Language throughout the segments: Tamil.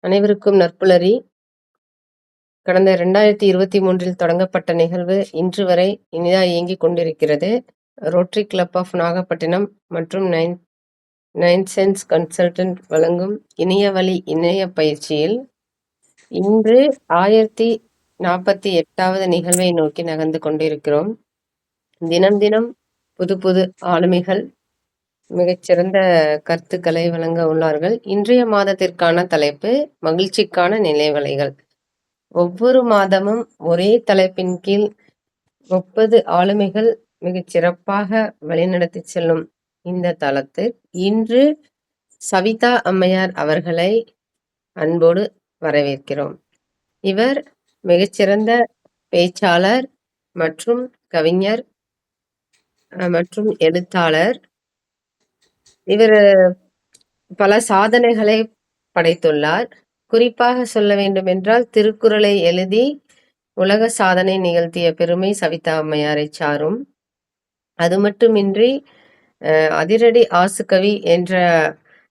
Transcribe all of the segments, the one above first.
அனைவருக்கும் நற்புலரி. கடந்த 2023 தொடங்கப்பட்ட நிகழ்வு இன்று வரை இனிதாக இயங்கிக் கொண்டிருக்கிறது. ரோட்டரி கிளப் ஆஃப் நாகப்பட்டினம் மற்றும் நைன் சென்ஸ் கன்சல்டன்ட் வழங்கும் இணையவழி இணைய பயிற்சியில் இன்று 1048வது நிகழ்வை நோக்கி நகர்ந்து கொண்டிருக்கிறோம். தினம் தினம் புது புது ஆளுமைகள் மிகச்சிறந்த கருத்துக்களை வழங்க உள்ளார்கள். இன்றைய மாதத்திற்கான தலைப்பு மகிழ்ச்சிக்கான நினைவலைகள். ஒவ்வொரு மாதமும் ஒரே தலைப்பின் கீழ் 30 ஆளுமைகள் மிகச் சிறப்பாக வழிநடத்தி செல்லும் இந்த தளத்தில் இன்று சவிதா அம்மையார் அவர்களை அன்போடு வரவேற்கிறோம். இவர் மிகச்சிறந்த பேச்சாளர் மற்றும் கவிஞர் மற்றும் எழுத்தாளர். இவர் பல சாதனைகளை படைத்துள்ளார். குறிப்பாக சொல்ல வேண்டும் என்றால் திருக்குறளை எழுதி உலக சாதனை நிகழ்த்திய பெருமை சவிதா அம்மையாரை சாரும். அது மட்டுமின்றி அதிரடி ஆசுகவி என்ற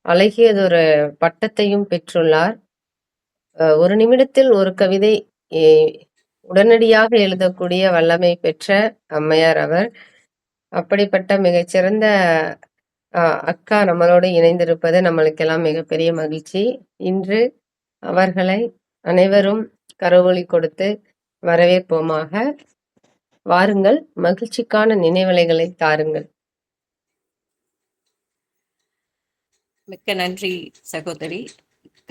அழகியதொரு பட்டத்தையும் பெற்றுள்ளார். ஒரு நிமிடத்தில் ஒரு கவிதை உடனடியாக எழுதக்கூடிய வல்லமை பெற்ற அம்மையார் அவர். அப்படிப்பட்ட மிகச்சிறந்த அக்கா நம்மளோடு இணைந்திருப்பது நம்மளுக்கெல்லாம் மிகப்பெரிய மகிழ்ச்சி. இன்று அவர்களை அனைவரும் கரவொலி கொடுத்து வரவேற்போமாக. வாருங்கள், மகிழ்ச்சிக்கான நினைவலைகளை தாருங்கள். மிக்க நன்றி சகோதரி.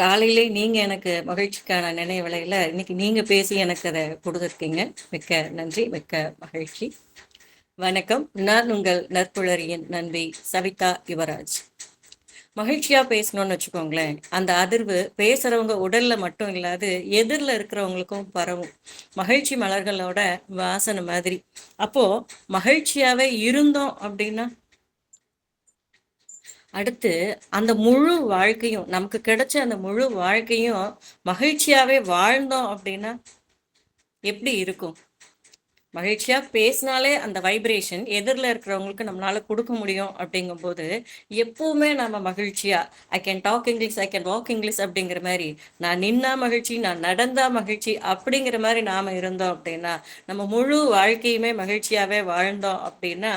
காலையிலே நீங்க எனக்கு மகிழ்ச்சிக்கான நினைவலையில இன்னைக்கு நீங்க பேசி எனக்கு அதை கொடுத்துருக்கீங்க. மிக்க நன்றி, மிக்க மகிழ்ச்சி. வணக்கம், நான் உங்கள் நற்புலரியின் நண்பி சவிதா யுவராஜ். மகிழ்ச்சியா பேசணும்னு வச்சுக்கோங்களேன், அந்த அதிர்வு பேசுறவங்க உடல்ல மட்டும் இல்லாது எதிரில் இருக்கிறவங்களுக்கும் பரவும். மகிழ்ச்சி மலர்களோட வாசனை மாதிரி. அப்போ மகிழ்ச்சியாவே இருந்தோம் அப்படின்னா அடுத்து அந்த முழு வாழ்க்கையும் நமக்கு கிடைச்ச அந்த முழு வாழ்க்கையும் மகிழ்ச்சியாவே வாழ்ந்தோம் அப்படின்னா எப்படி இருக்கும்? மகிழ்ச்சியா பேசினாலே அந்த வைப்ரேஷன் எதிரில் இருக்கிறவங்களுக்கு நம்மளால கொடுக்க முடியும். அப்படிங்கும்போது எப்பவுமே நம்ம மகிழ்ச்சியா I can talk English, I can walk English அப்படிங்கிற மாதிரி, நான் நின்னா மகிழ்ச்சி, நான் நடந்தா மகிழ்ச்சி அப்படிங்கிற மாதிரி நாம இருந்தோம் அப்படின்னா, நம்ம முழு வாழ்க்கையுமே மகிழ்ச்சியாவே வாழ்ந்தோம் அப்படின்னா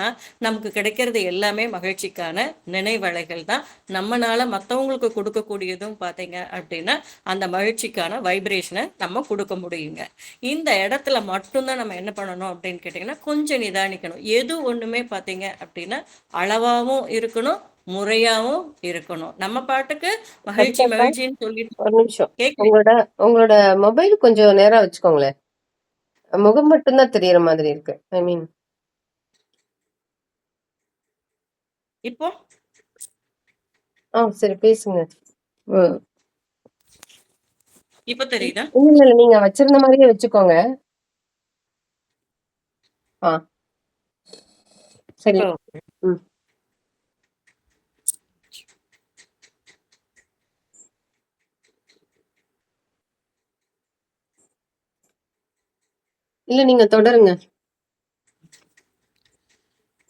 நமக்கு கிடைக்கிறது எல்லாமே மகிழ்ச்சிக்கான நினைவலைகள் தான். நம்மளால மற்றவங்களுக்கு கொடுக்கக்கூடியதும் பார்த்தீங்க அப்படின்னா அந்த மகிழ்ச்சிக்கான வைப்ரேஷனை நம்ம கொடுக்க முடியுங்க. இந்த இடத்துல மட்டும்தான் நம்ம என்ன பண்ணணும் அப்படின்னு கேட்டீங்கன்னா, கொஞ்சம் நிதானிக்கணும். எது ஒண்ணுமே பாத்தீங்க அப்படின்னா அளவாவும் இருக்கணும், முறையாவும் இருக்கணும். நம்ம பாட்டுக்கு மகிழ்ச்சி மகிழ்ச்சின்னு சொல்லிட்டு ஒரு நிமிஷம், உங்களோட மொபைல் கொஞ்சம் நேரம் வச்சுக்கோங்களேன். முகம் மட்டும்தான் தெரியற மாதிரி இருக்கு. ஐ மீன் இப்போ சரி, பேசுங்க. இப்ப தெரியுதா? இல்ல, நீங்க வச்சிருந்த மாதிரியே வச்சுக்கோங்க. சரி. இல்ல, நீங்க தொடருங்க.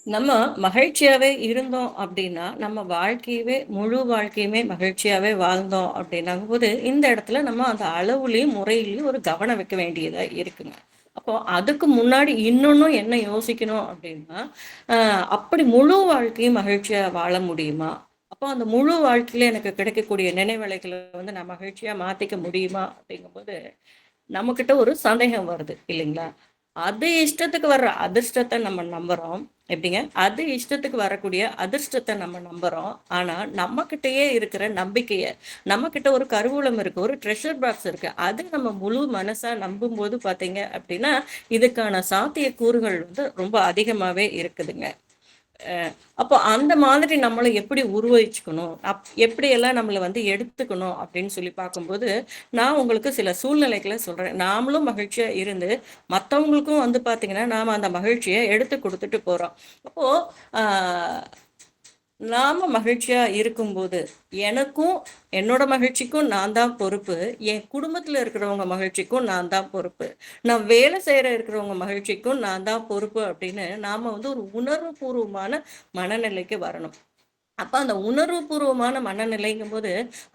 நம்ம மகிழ்ச்சியாவே இருந்தோம் அப்படின்னா நம்ம வாழ்க்கையவே முழு வாழ்க்கையுமே மகிழ்ச்சியாவே வாழ்ந்தோம் அப்படின்னாகும் போது இந்த இடத்துல நம்ம அந்த அளவுலயும் முறையிலையும் ஒரு கவனம் வைக்க வேண்டியதா இருக்குங்க. அப்போ அதுக்கு முன்னாடி இன்னொன்னும் என்ன யோசிக்கணும் அப்படின்னா, அப்படி முழு வாழ்க்கையும் மகிழ்ச்சியா வாழ முடியுமா? அப்போ அந்த முழு வாழ்க்கையில எனக்கு கிடைக்கக்கூடிய நினைவலைகளை வந்து நான் மகிழ்ச்சியா மாத்திக்க முடியுமா அப்படிங்கும்போது நம்மக்கிட்ட ஒரு சந்தேகம் வருது இல்லைங்களா? அது இஷ்டத்துக்கு வர்ற அதிர்ஷ்டத்தை நம்ம நம்புறோம். எப்படிங்க? அது இஷ்டத்துக்கு வரக்கூடிய அதிர்ஷ்டத்தை நம்ம நம்புறோம். ஆனா நம்ம கிட்டயே இருக்கிற நம்பிக்கைய, நம்ம கிட்ட ஒரு கருவூலம் இருக்கு, ஒரு ட்ரெஷர் பாக்ஸ் இருக்கு. அது நம்ம முழு மனசா நம்பும்போது பாத்தீங்க அப்படின்னா இதுக்கான சாத்திய கூறுகள் வந்து ரொம்ப அதிகமாவே இருக்குதுங்க. அப்போ அந்த மாதிரி நம்மளை எப்படி உருவகிச்சுக்கணும், எப்படியெல்லாம் நம்மளை வந்து எடுத்துக்கணும் அப்படின்னு சொல்லி பார்க்கும்போது நான் உங்களுக்கு சில சூழ்நிலைகளை சொல்றேன். நாமளும் மகிழ்ச்சியா இருந்து மற்றவங்களுக்கும் வந்து பார்த்தீங்கன்னா நாம அந்த மகிழ்ச்சியை எடுத்து கொடுத்துட்டு போறோம். அப்போ நாம மகிழ்ச்சியா இருக்கும்போது எனக்கும் என்னோட மகிழ்ச்சிக்கும் நான் தான் பொறுப்பு, என் குடும்பத்துல இருக்கிறவங்க மகிழ்ச்சிக்கும் நான் தான் பொறுப்பு, நான் வேலை செய்யற இருக்கிறவங்க மகிழ்ச்சிக்கும் நான் தான் பொறுப்பு அப்படின்னு நாம வந்து ஒரு உணர்வு பூர்வமான மனநிலைக்கு வரணும். அப்ப அந்த உணர்வுபூர்வமான மனநிலைங்கும்போது,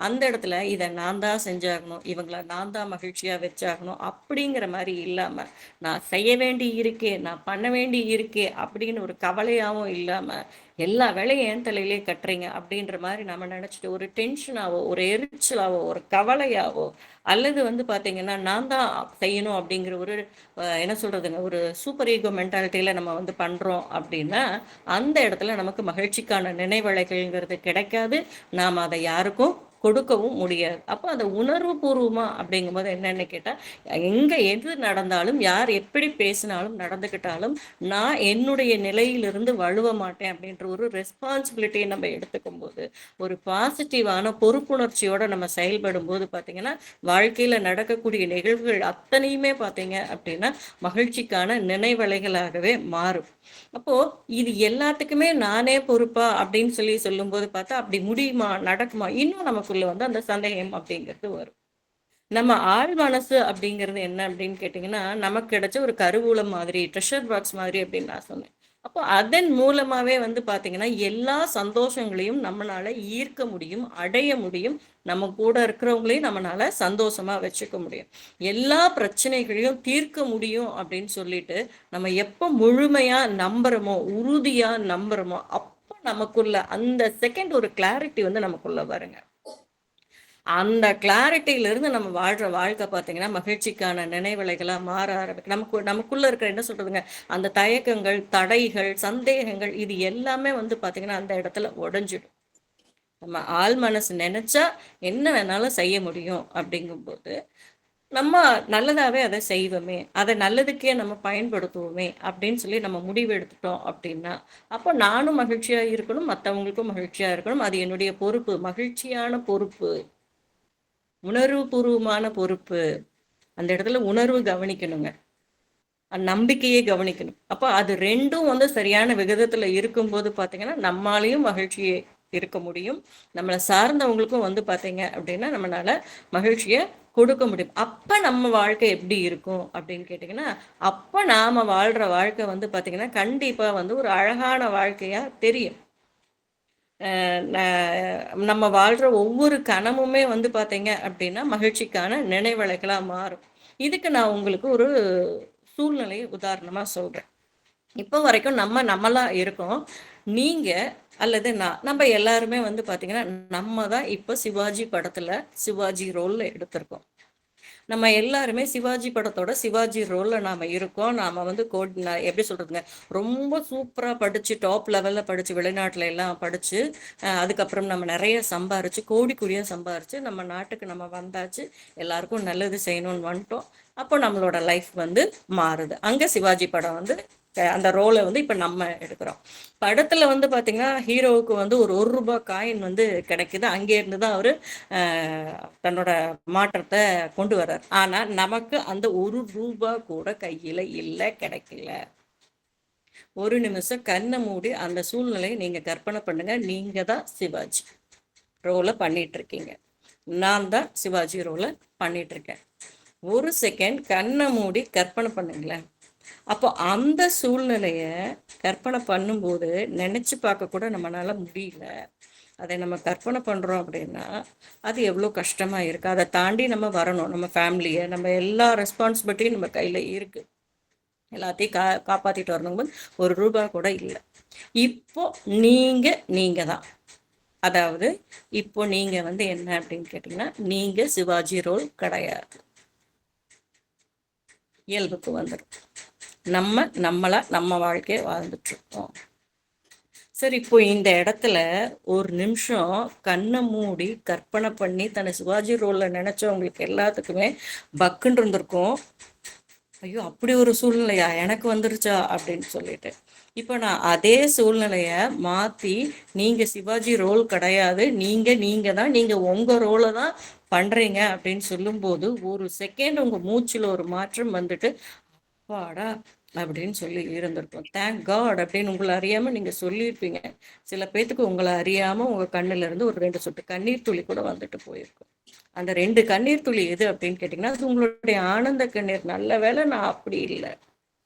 அந்த இடத்துல இத நான் தான் செஞ்சாகணும், இவங்கள நான் தான் மகிழ்ச்சியா வச்சாகணும், அப்படிங்கிற மாரி இல்லாம, நான் செய்ய வேண்டி இருக்கே, நான் பண்ண வேண்டி இருக்கே, அப்படின்னு ஒரு கவலையாவும் இல்லாம, எல்லா வேலையும் என் தலையிலே கட்டுறீங்க அப்படின்ற மாரி நம்ம நெனச்சுட்டு, ஒரு டென்ஷனாவோ, ஒரு எரிச்சலாவோ, ஒரு கவலையாவோ, அல்லது வந்து பார்த்தீங்கன்னா, நான் தான் செய்யணும் அப்படிங்கிற ஒரு என்ன சொல்றதுங்க, ஒரு சூப்பர் ஈகோ மென்டாலிட்டில நம்ம வந்து பண்றோம் அப்படின்னா, அந்த இடத்துல நமக்கு மகிழ்ச்சிக்கான நினைவலைகள்ங்கிறது கிடைக்காது. நாம அத யாருக்கும் கொடுக்கவும் முடியாது. அப்ப அந்த உணர்வுபூர்வமா அப்படிங்கும்போது என்னன்னு கேட்டா, எங்க எது நடந்தாலும், யார் எப்படி பேசினாலும், நடந்துக்கிட்டாலும், நான் என்னுடைய நிலையிலிருந்து வழுவ மாட்டேன் அப்படின்ற ஒரு ரெஸ்பான்சிபிலிட்டிய நம்ம எடுத்துக்கும்போது, ஒரு பாசிட்டிவான பொறுப்புணர்ச்சியோட நம்ம செயல்படும்போது பார்த்தீங்கன்னா, வாழ்க்கையில நடக்கக்கூடிய நிகழ்வுகள் அத்தனையுமே பார்த்தீங்க அப்படின்னா, மகிழ்ச்சிக்கான நினைவலைகளாகவே மாறும். அப்போ இது எல்லாத்துக்குமே நானே பொறுப்பா அப்படின்னு சொல்லும்போது பார்த்தா, அப்படி முடியுமா? நடக்குமா? இன்னும் நமக்குள்ள வந்து அந்த சந்தேகம் அப்படிங்கிறது வரும். நம்ம ஆழ் மனசு அப்படிங்கிறது என்ன அப்படின்னு கேட்டீங்கன்னா, நமக்கு கிடைச்ச ஒரு கருவூலம் மாதிரி, ட்ரெஷர் பாக்ஸ் மாதிரி அப்படின்னு நான் சொன்னேன். அப்போ அதன் மூலமாவே வந்து பார்த்தீங்கன்னா, எல்லா சந்தோஷங்களையும் நம்மனால ஈர்க்க முடியும், அடைய முடியும். நம்ம கூட இருக்கிறவங்களையும் நம்மனால சந்தோஷமா வச்சுக்க முடியும். எல்லா பிரச்சனைகளையும் தீர்க்க முடியும் அப்படின்னு சொல்லிட்டு, நம்ம எப்ப முழுமையா நம்புறோமோ, உறுதியா நம்புறோமோ, அப்ப நமக்குள்ள அந்த செகண்ட் ஒரு கிளாரிட்டி வந்து நமக்குள்ள வருங்க. அந்த கிளாரிட்டியிலிருந்து நம்ம வாழ்ற வாழ்க்கை பார்த்தீங்கன்னா, மகிழ்ச்சிக்கான நினைவலைகளா மாற ஆரம்பிக்கும். நமக்குள்ள இருக்கிற என்ன சொல்றதுங்க, அந்த தயக்கங்கள், தடைகள், சந்தேகங்கள் இது எல்லாமே வந்து பார்த்தீங்கன்னா, அந்த இடத்துல உடைஞ்சிடும். நம்ம ஆழ் மனசு நெனச்சா என்ன வேணாலும் செய்ய முடியும் அப்படிங்கும்போது, நம்ம நல்லதாவே அத செய்வோமே, அத நல்லதுக்கே நம்ம பயன்படுத்துவோமே அப்படின்னு சொல்லி நம்ம முடிவு எடுத்துட்டோம் அப்படின்னா, அப்போ நானும் மகிழ்ச்சியா இருக்கணும், மத்தவங்களுக்கும் மகிழ்ச்சியா இருக்கணும். அது என்னுடைய பொறுப்பு. மகிழ்ச்சியான பொறுப்பு. உணர்வுபூர்வமான பொறுப்பு. அந்த இடத்துல உணர்வு கவனிக்கணுங்க. நம்பிக்கையே கவனிக்கணும். அப்ப அது 2ம் வந்து சரியான விகிதத்துல இருக்கும்போது பார்த்தீங்கன்னா, நம்மாலயும் மகிழ்ச்சி இருக்க முடியும். நம்மள சார்ந்தவங்களுக்கும் வந்து பார்த்தீங்க அப்படின்னா, நம்மனால மகிழ்ச்சிய கொடுக்க முடியும். அப்ப நம்ம வாழ்க்கை எப்படி இருக்கும் அப்படின்னு கேட்டீங்கன்னா, அப்ப நாம வாழ்ற வாழ்க்கை வந்து பார்த்தீங்கன்னா, கண்டிப்பா வந்து ஒரு அழகான வாழ்க்கையா தெரியும். ந நம்ம வாழ்ற ஒவ்வொரு கணமுமே வந்து பார்த்தீங்க அப்படின்னா, மகிழ்ச்சிக்கான நினைவலைகளா மாறும். இதுக்கு நான் உங்களுக்கு ஒரு சூழ்நிலைய உதாரணமா சொல்றேன். இப்போ வரைக்கும் நம்ம நம்மளா இருக்கோம். நீங்க அல்லது நான், நம்ம எல்லாருமே வந்து பார்த்தீங்கன்னா, நம்ம தான் இப்ப சிவாஜி படத்துல சிவாஜி ரோல்ல எடுத்திருக்கோம். நம்ம எல்லாருமே சிவாஜி படத்தோட சிவாஜி ரோல்ல நாம இருக்கோம். நாம வந்து எப்படி சொல்றதுங்க, ரொம்ப சூப்பரா படிச்சு, டாப் லெவல்ல படிச்சு, வெளிநாட்டுல எல்லாம் படிச்சு, அதுக்கப்புறம் நம்ம நெறைய சம்பாரிச்சு, கோடி கோடியா சம்பாரிச்சு, நம்ம நாட்டுக்கு நம்ம வந்தாச்சு. எல்லாருக்கும் நல்லது செய்யணும்னு வந்துட்டோம். அப்போ நம்மளோட லைஃப் வந்து மாறுது. அங்க சிவாஜி படம் வந்து அந்த ரோல வந்து இப்ப நம்ம எடுக்கிறோம். படத்துல வந்து பாத்தீங்கன்னா, ஹீரோவுக்கு வந்து ஒரு ரூ. 1 காயின் வந்து கிடைக்குது. அங்கே இருந்து தான் அவரு தன்னோட மாற்றத்த கொண்டு வர்றாரு. ஆனா நமக்கு அந்த ரூ. 1 கூட கையில இல்ல, கிடைக்கல. ஒரு நிமிஷம் கண்ண மூடி அந்த சூழ்நிலையை நீங்க கற்பனை பண்ணுங்க. நீங்க தான் சிவாஜி ரோல பண்ணிட்டு இருக்கீங்க. நான் தான் சிவாஜி ரோல பண்ணிட்டு இருக்கேன். ஒரு செகண்ட் கண்ண மூடி கற்பனை பண்ணுங்களேன். அப்போ அந்த சூழ்நிலைய கற்பனை பண்ணும்போது நினைச்சு பார்க்க கூட நம்மளால முடியல. அதை நம்ம கற்பனை பண்றோம் அப்படின்னா, அது எவ்வளோ கஷ்டமா இருக்கு. அதை தாண்டி நம்ம வரணும். நம்ம ஃபேமிலிய, நம்ம எல்லா ரெஸ்பான்சிபிலிட்டியும் நம்ம கையில இருக்கு. எல்லாத்தையும் காப்பாத்திட்டு வரணுங்கும்போது ரூ. 1 கூட இல்ல. இப்போ நீங்க நீங்க தான். அதாவது இப்போ நீங்க வந்து என்ன அப்படின்னு கேட்டீங்கன்னா, நீங்க சிவாஜி ரோல் கிடையாது. இயல்புக்கு வந்துடும். நம்ம நம்மளா நம்ம வாழ்க்கைய வாழ்ந்துட்டு இருக்கோம். சரி, இப்போ இந்த இடத்துல ஒரு நிமிஷம் கண்ணை மூடி கற்பனை பண்ணி தன்னை சிவாஜி ரோல்ல நினைச்சவங்களுக்கு எல்லாத்துக்குமே பக்குன்னு இருந்திருக்கும். ஐயோ, அப்படி ஒரு சூழ்நிலையா எனக்கு வந்துருச்சா அப்படின்னு சொல்லிட்டு. இப்போ நான் அதே சூழ்நிலைய மாத்தி, நீங்க சிவாஜி ரோல் கிடையாது, நீங்க நீங்க தான், நீங்க உங்க ரோலை தான் பண்றீங்க அப்படின்னு சொல்லும்போது, ஒரு செகண்ட் உங்க மூச்சுல ஒரு மாற்றம் வந்துட்டு, அப்பாடா அப்படின்னு சொல்லி இருந்திருக்கும். தேங்க் காட் அப்படின்னு உங்களை அறியாம நீங்க சொல்லியிருப்பீங்க. சில பேத்துக்கு உங்களை அறியாம உங்க கண்ணுல இருந்து ஒரு 2 சொட்டு கண்ணீர் துளி கூட வந்துட்டு போயிருக்கும். அந்த 2 கண்ணீர் துளி எது அப்படின்னு கேட்டீங்கன்னா, அது உங்களுடைய ஆனந்த கண்ணீர். நல்ல வேளை நான் அப்படி இல்லை.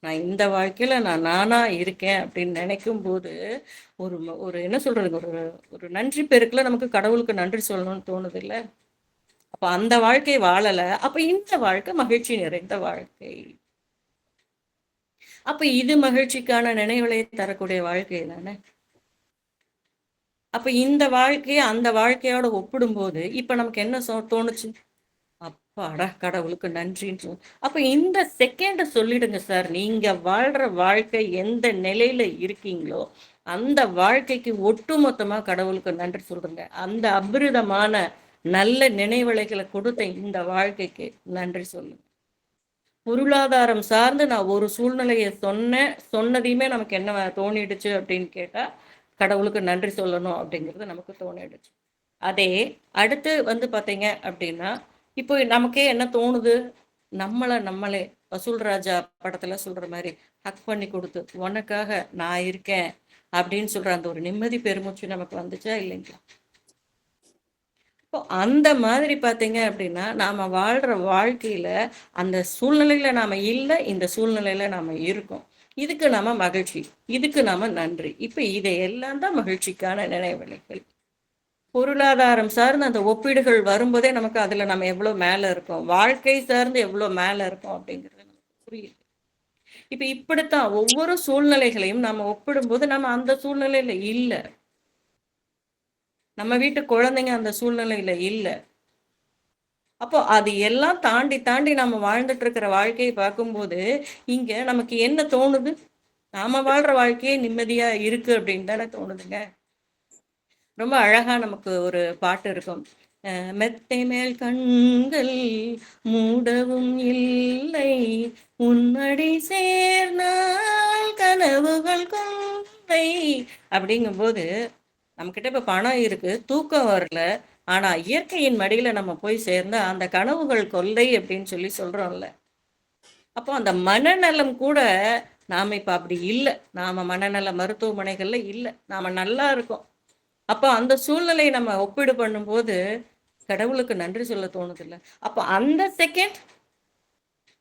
நான் இந்த வாழ்க்கையில நான் நானா இருக்கேன் அப்படின்னு நினைக்கும் போது ஒரு என்ன சொல்றது, ஒரு ஒரு நன்றி பெருக்குல நமக்கு கடவுளுக்கு நன்றி சொல்லணும்னு தோணுது இல்ல. அப்ப அந்த வாழ்க்கை வாழல, அப்ப இந்த வாழ்க்கை மகிழ்ச்சி நிறைந்த வாழ்க்கை. அப்ப இது மகிழ்ச்சிக்கான நினைவுகளை தரக்கூடிய வாழ்க்கை தானே. அப்ப இந்த வாழ்க்கையை அந்த வாழ்க்கையோட ஒப்பிடும்போது இப்ப நமக்கு என்ன தோணுச்சு, அப்பாடா கடவுளுக்கு நன்றின்னு அப்ப இந்த செகண்ட் சொல்லிடுங்க சார், நீங்க வாழ்ற வாழ்க்கை எந்த நிலையில இருக்கீங்களோ அந்த வாழ்க்கைக்கு ஒட்டுமொத்தமா கடவுளுக்கு நன்றி சொல்றங்க. அந்த அபிரிதமான நல்ல நினைவலைகளை கொடுத்த இந்த வாழ்க்கைக்கு நன்றி சொல்லுங்க. பொருளாதாரம் சார்ந்து நான் ஒரு சூழ்நிலையை சொன்னதையுமே நமக்கு என்ன தோணிடுச்சு அப்படின்னு கேட்டா கடவுளுக்கு நன்றி சொல்லணும் அப்படிங்கிறது நமக்கு தோணிடுச்சு. அதே அடுத்து பார்த்தீங்க அப்படின்னா இப்போ நமக்கே என்ன தோணுது, நம்மளே வசூல் ராஜா படத்துல சொல்ற மாதிரி ஹக் பண்ணி கொடுத்து உனக்காக நான் இருக்கேன் அப்படின்னு சொல்ற அந்த ஒரு நிம்மதி பெருமூச்சு நமக்கு வந்துச்சா இல்லைங்களா? இப்போ அந்த மாதிரி பார்த்தீங்க அப்படின்னா நாம வாழ்ற வாழ்க்கையில அந்த சூழ்நிலையில நாம இல்லை, இந்த சூழ்நிலையில நாம இருக்கோம், இதுக்கு நாம மகிழ்ச்சி, இதுக்கு நாம நன்றி. இப்ப இதையெல்லாம் தான் மகிழ்ச்சிக்கான நினைவலைகள். பொருளாதாரம் சார்ந்து அந்த ஒப்பீடுகள் வரும்போதே நமக்கு அதுல நம்ம எவ்வளவு மேல இருக்கோம், வாழ்க்கை சார்ந்து எவ்வளவு மேல இருக்கோம் அப்படிங்கிறது நமக்கு புரியுது. இப்ப இப்படித்தான் ஒவ்வொரு சூழ்நிலைகளையும் நம்ம ஒப்பிடும்போது நம்ம அந்த சூழ்நிலையில இல்ல, நம்ம வீட்டு குழந்தைங்க அந்த சூழ்நிலையில இல்ல. அப்போ அது எல்லாம் தாண்டி தாண்டி நம்ம வாழ்ந்துட்டு இருக்கிற வாழ்க்கையை பார்க்கும்போது இங்க நமக்கு என்ன தோணுது, நாம வாழ்ற வாழ்க்கையே நிம்மதியா இருக்கு அப்படின்னு தானே தோணுதுங்க. ரொம்ப அழகா நமக்கு ஒரு பாட்டு இருக்கும், மெத்தை மேல் கண்கள் மூடவும் இல்லை, உன்மடி சேர்ந்தால் கனவுகள் கொண்டை அப்படிங்கும்போது நம்மக்கிட்ட இப்ப பணம் இருக்கு, தூக்கம் வரல, ஆனா இயற்கையின் மடியில நம்ம போய் சேர்ந்தா அந்த கனவுகள் கொள்ளை அப்படின்னு சொல்லி சொல்றோம்ல. அப்போ அந்த மனநலம் கூட நாம இப்ப அப்படி இல்லை, நாம மனநல மருத்துவமனைகள்ல இல்லை, நாம நல்லா இருக்கோம். அப்போ அந்த சூழ்நிலையை நம்ம ஒப்பீடு பண்ணும்போது கடவுளுக்கு நன்றி சொல்ல தோணுது இல்ல. அப்போ அந்த செகண்ட்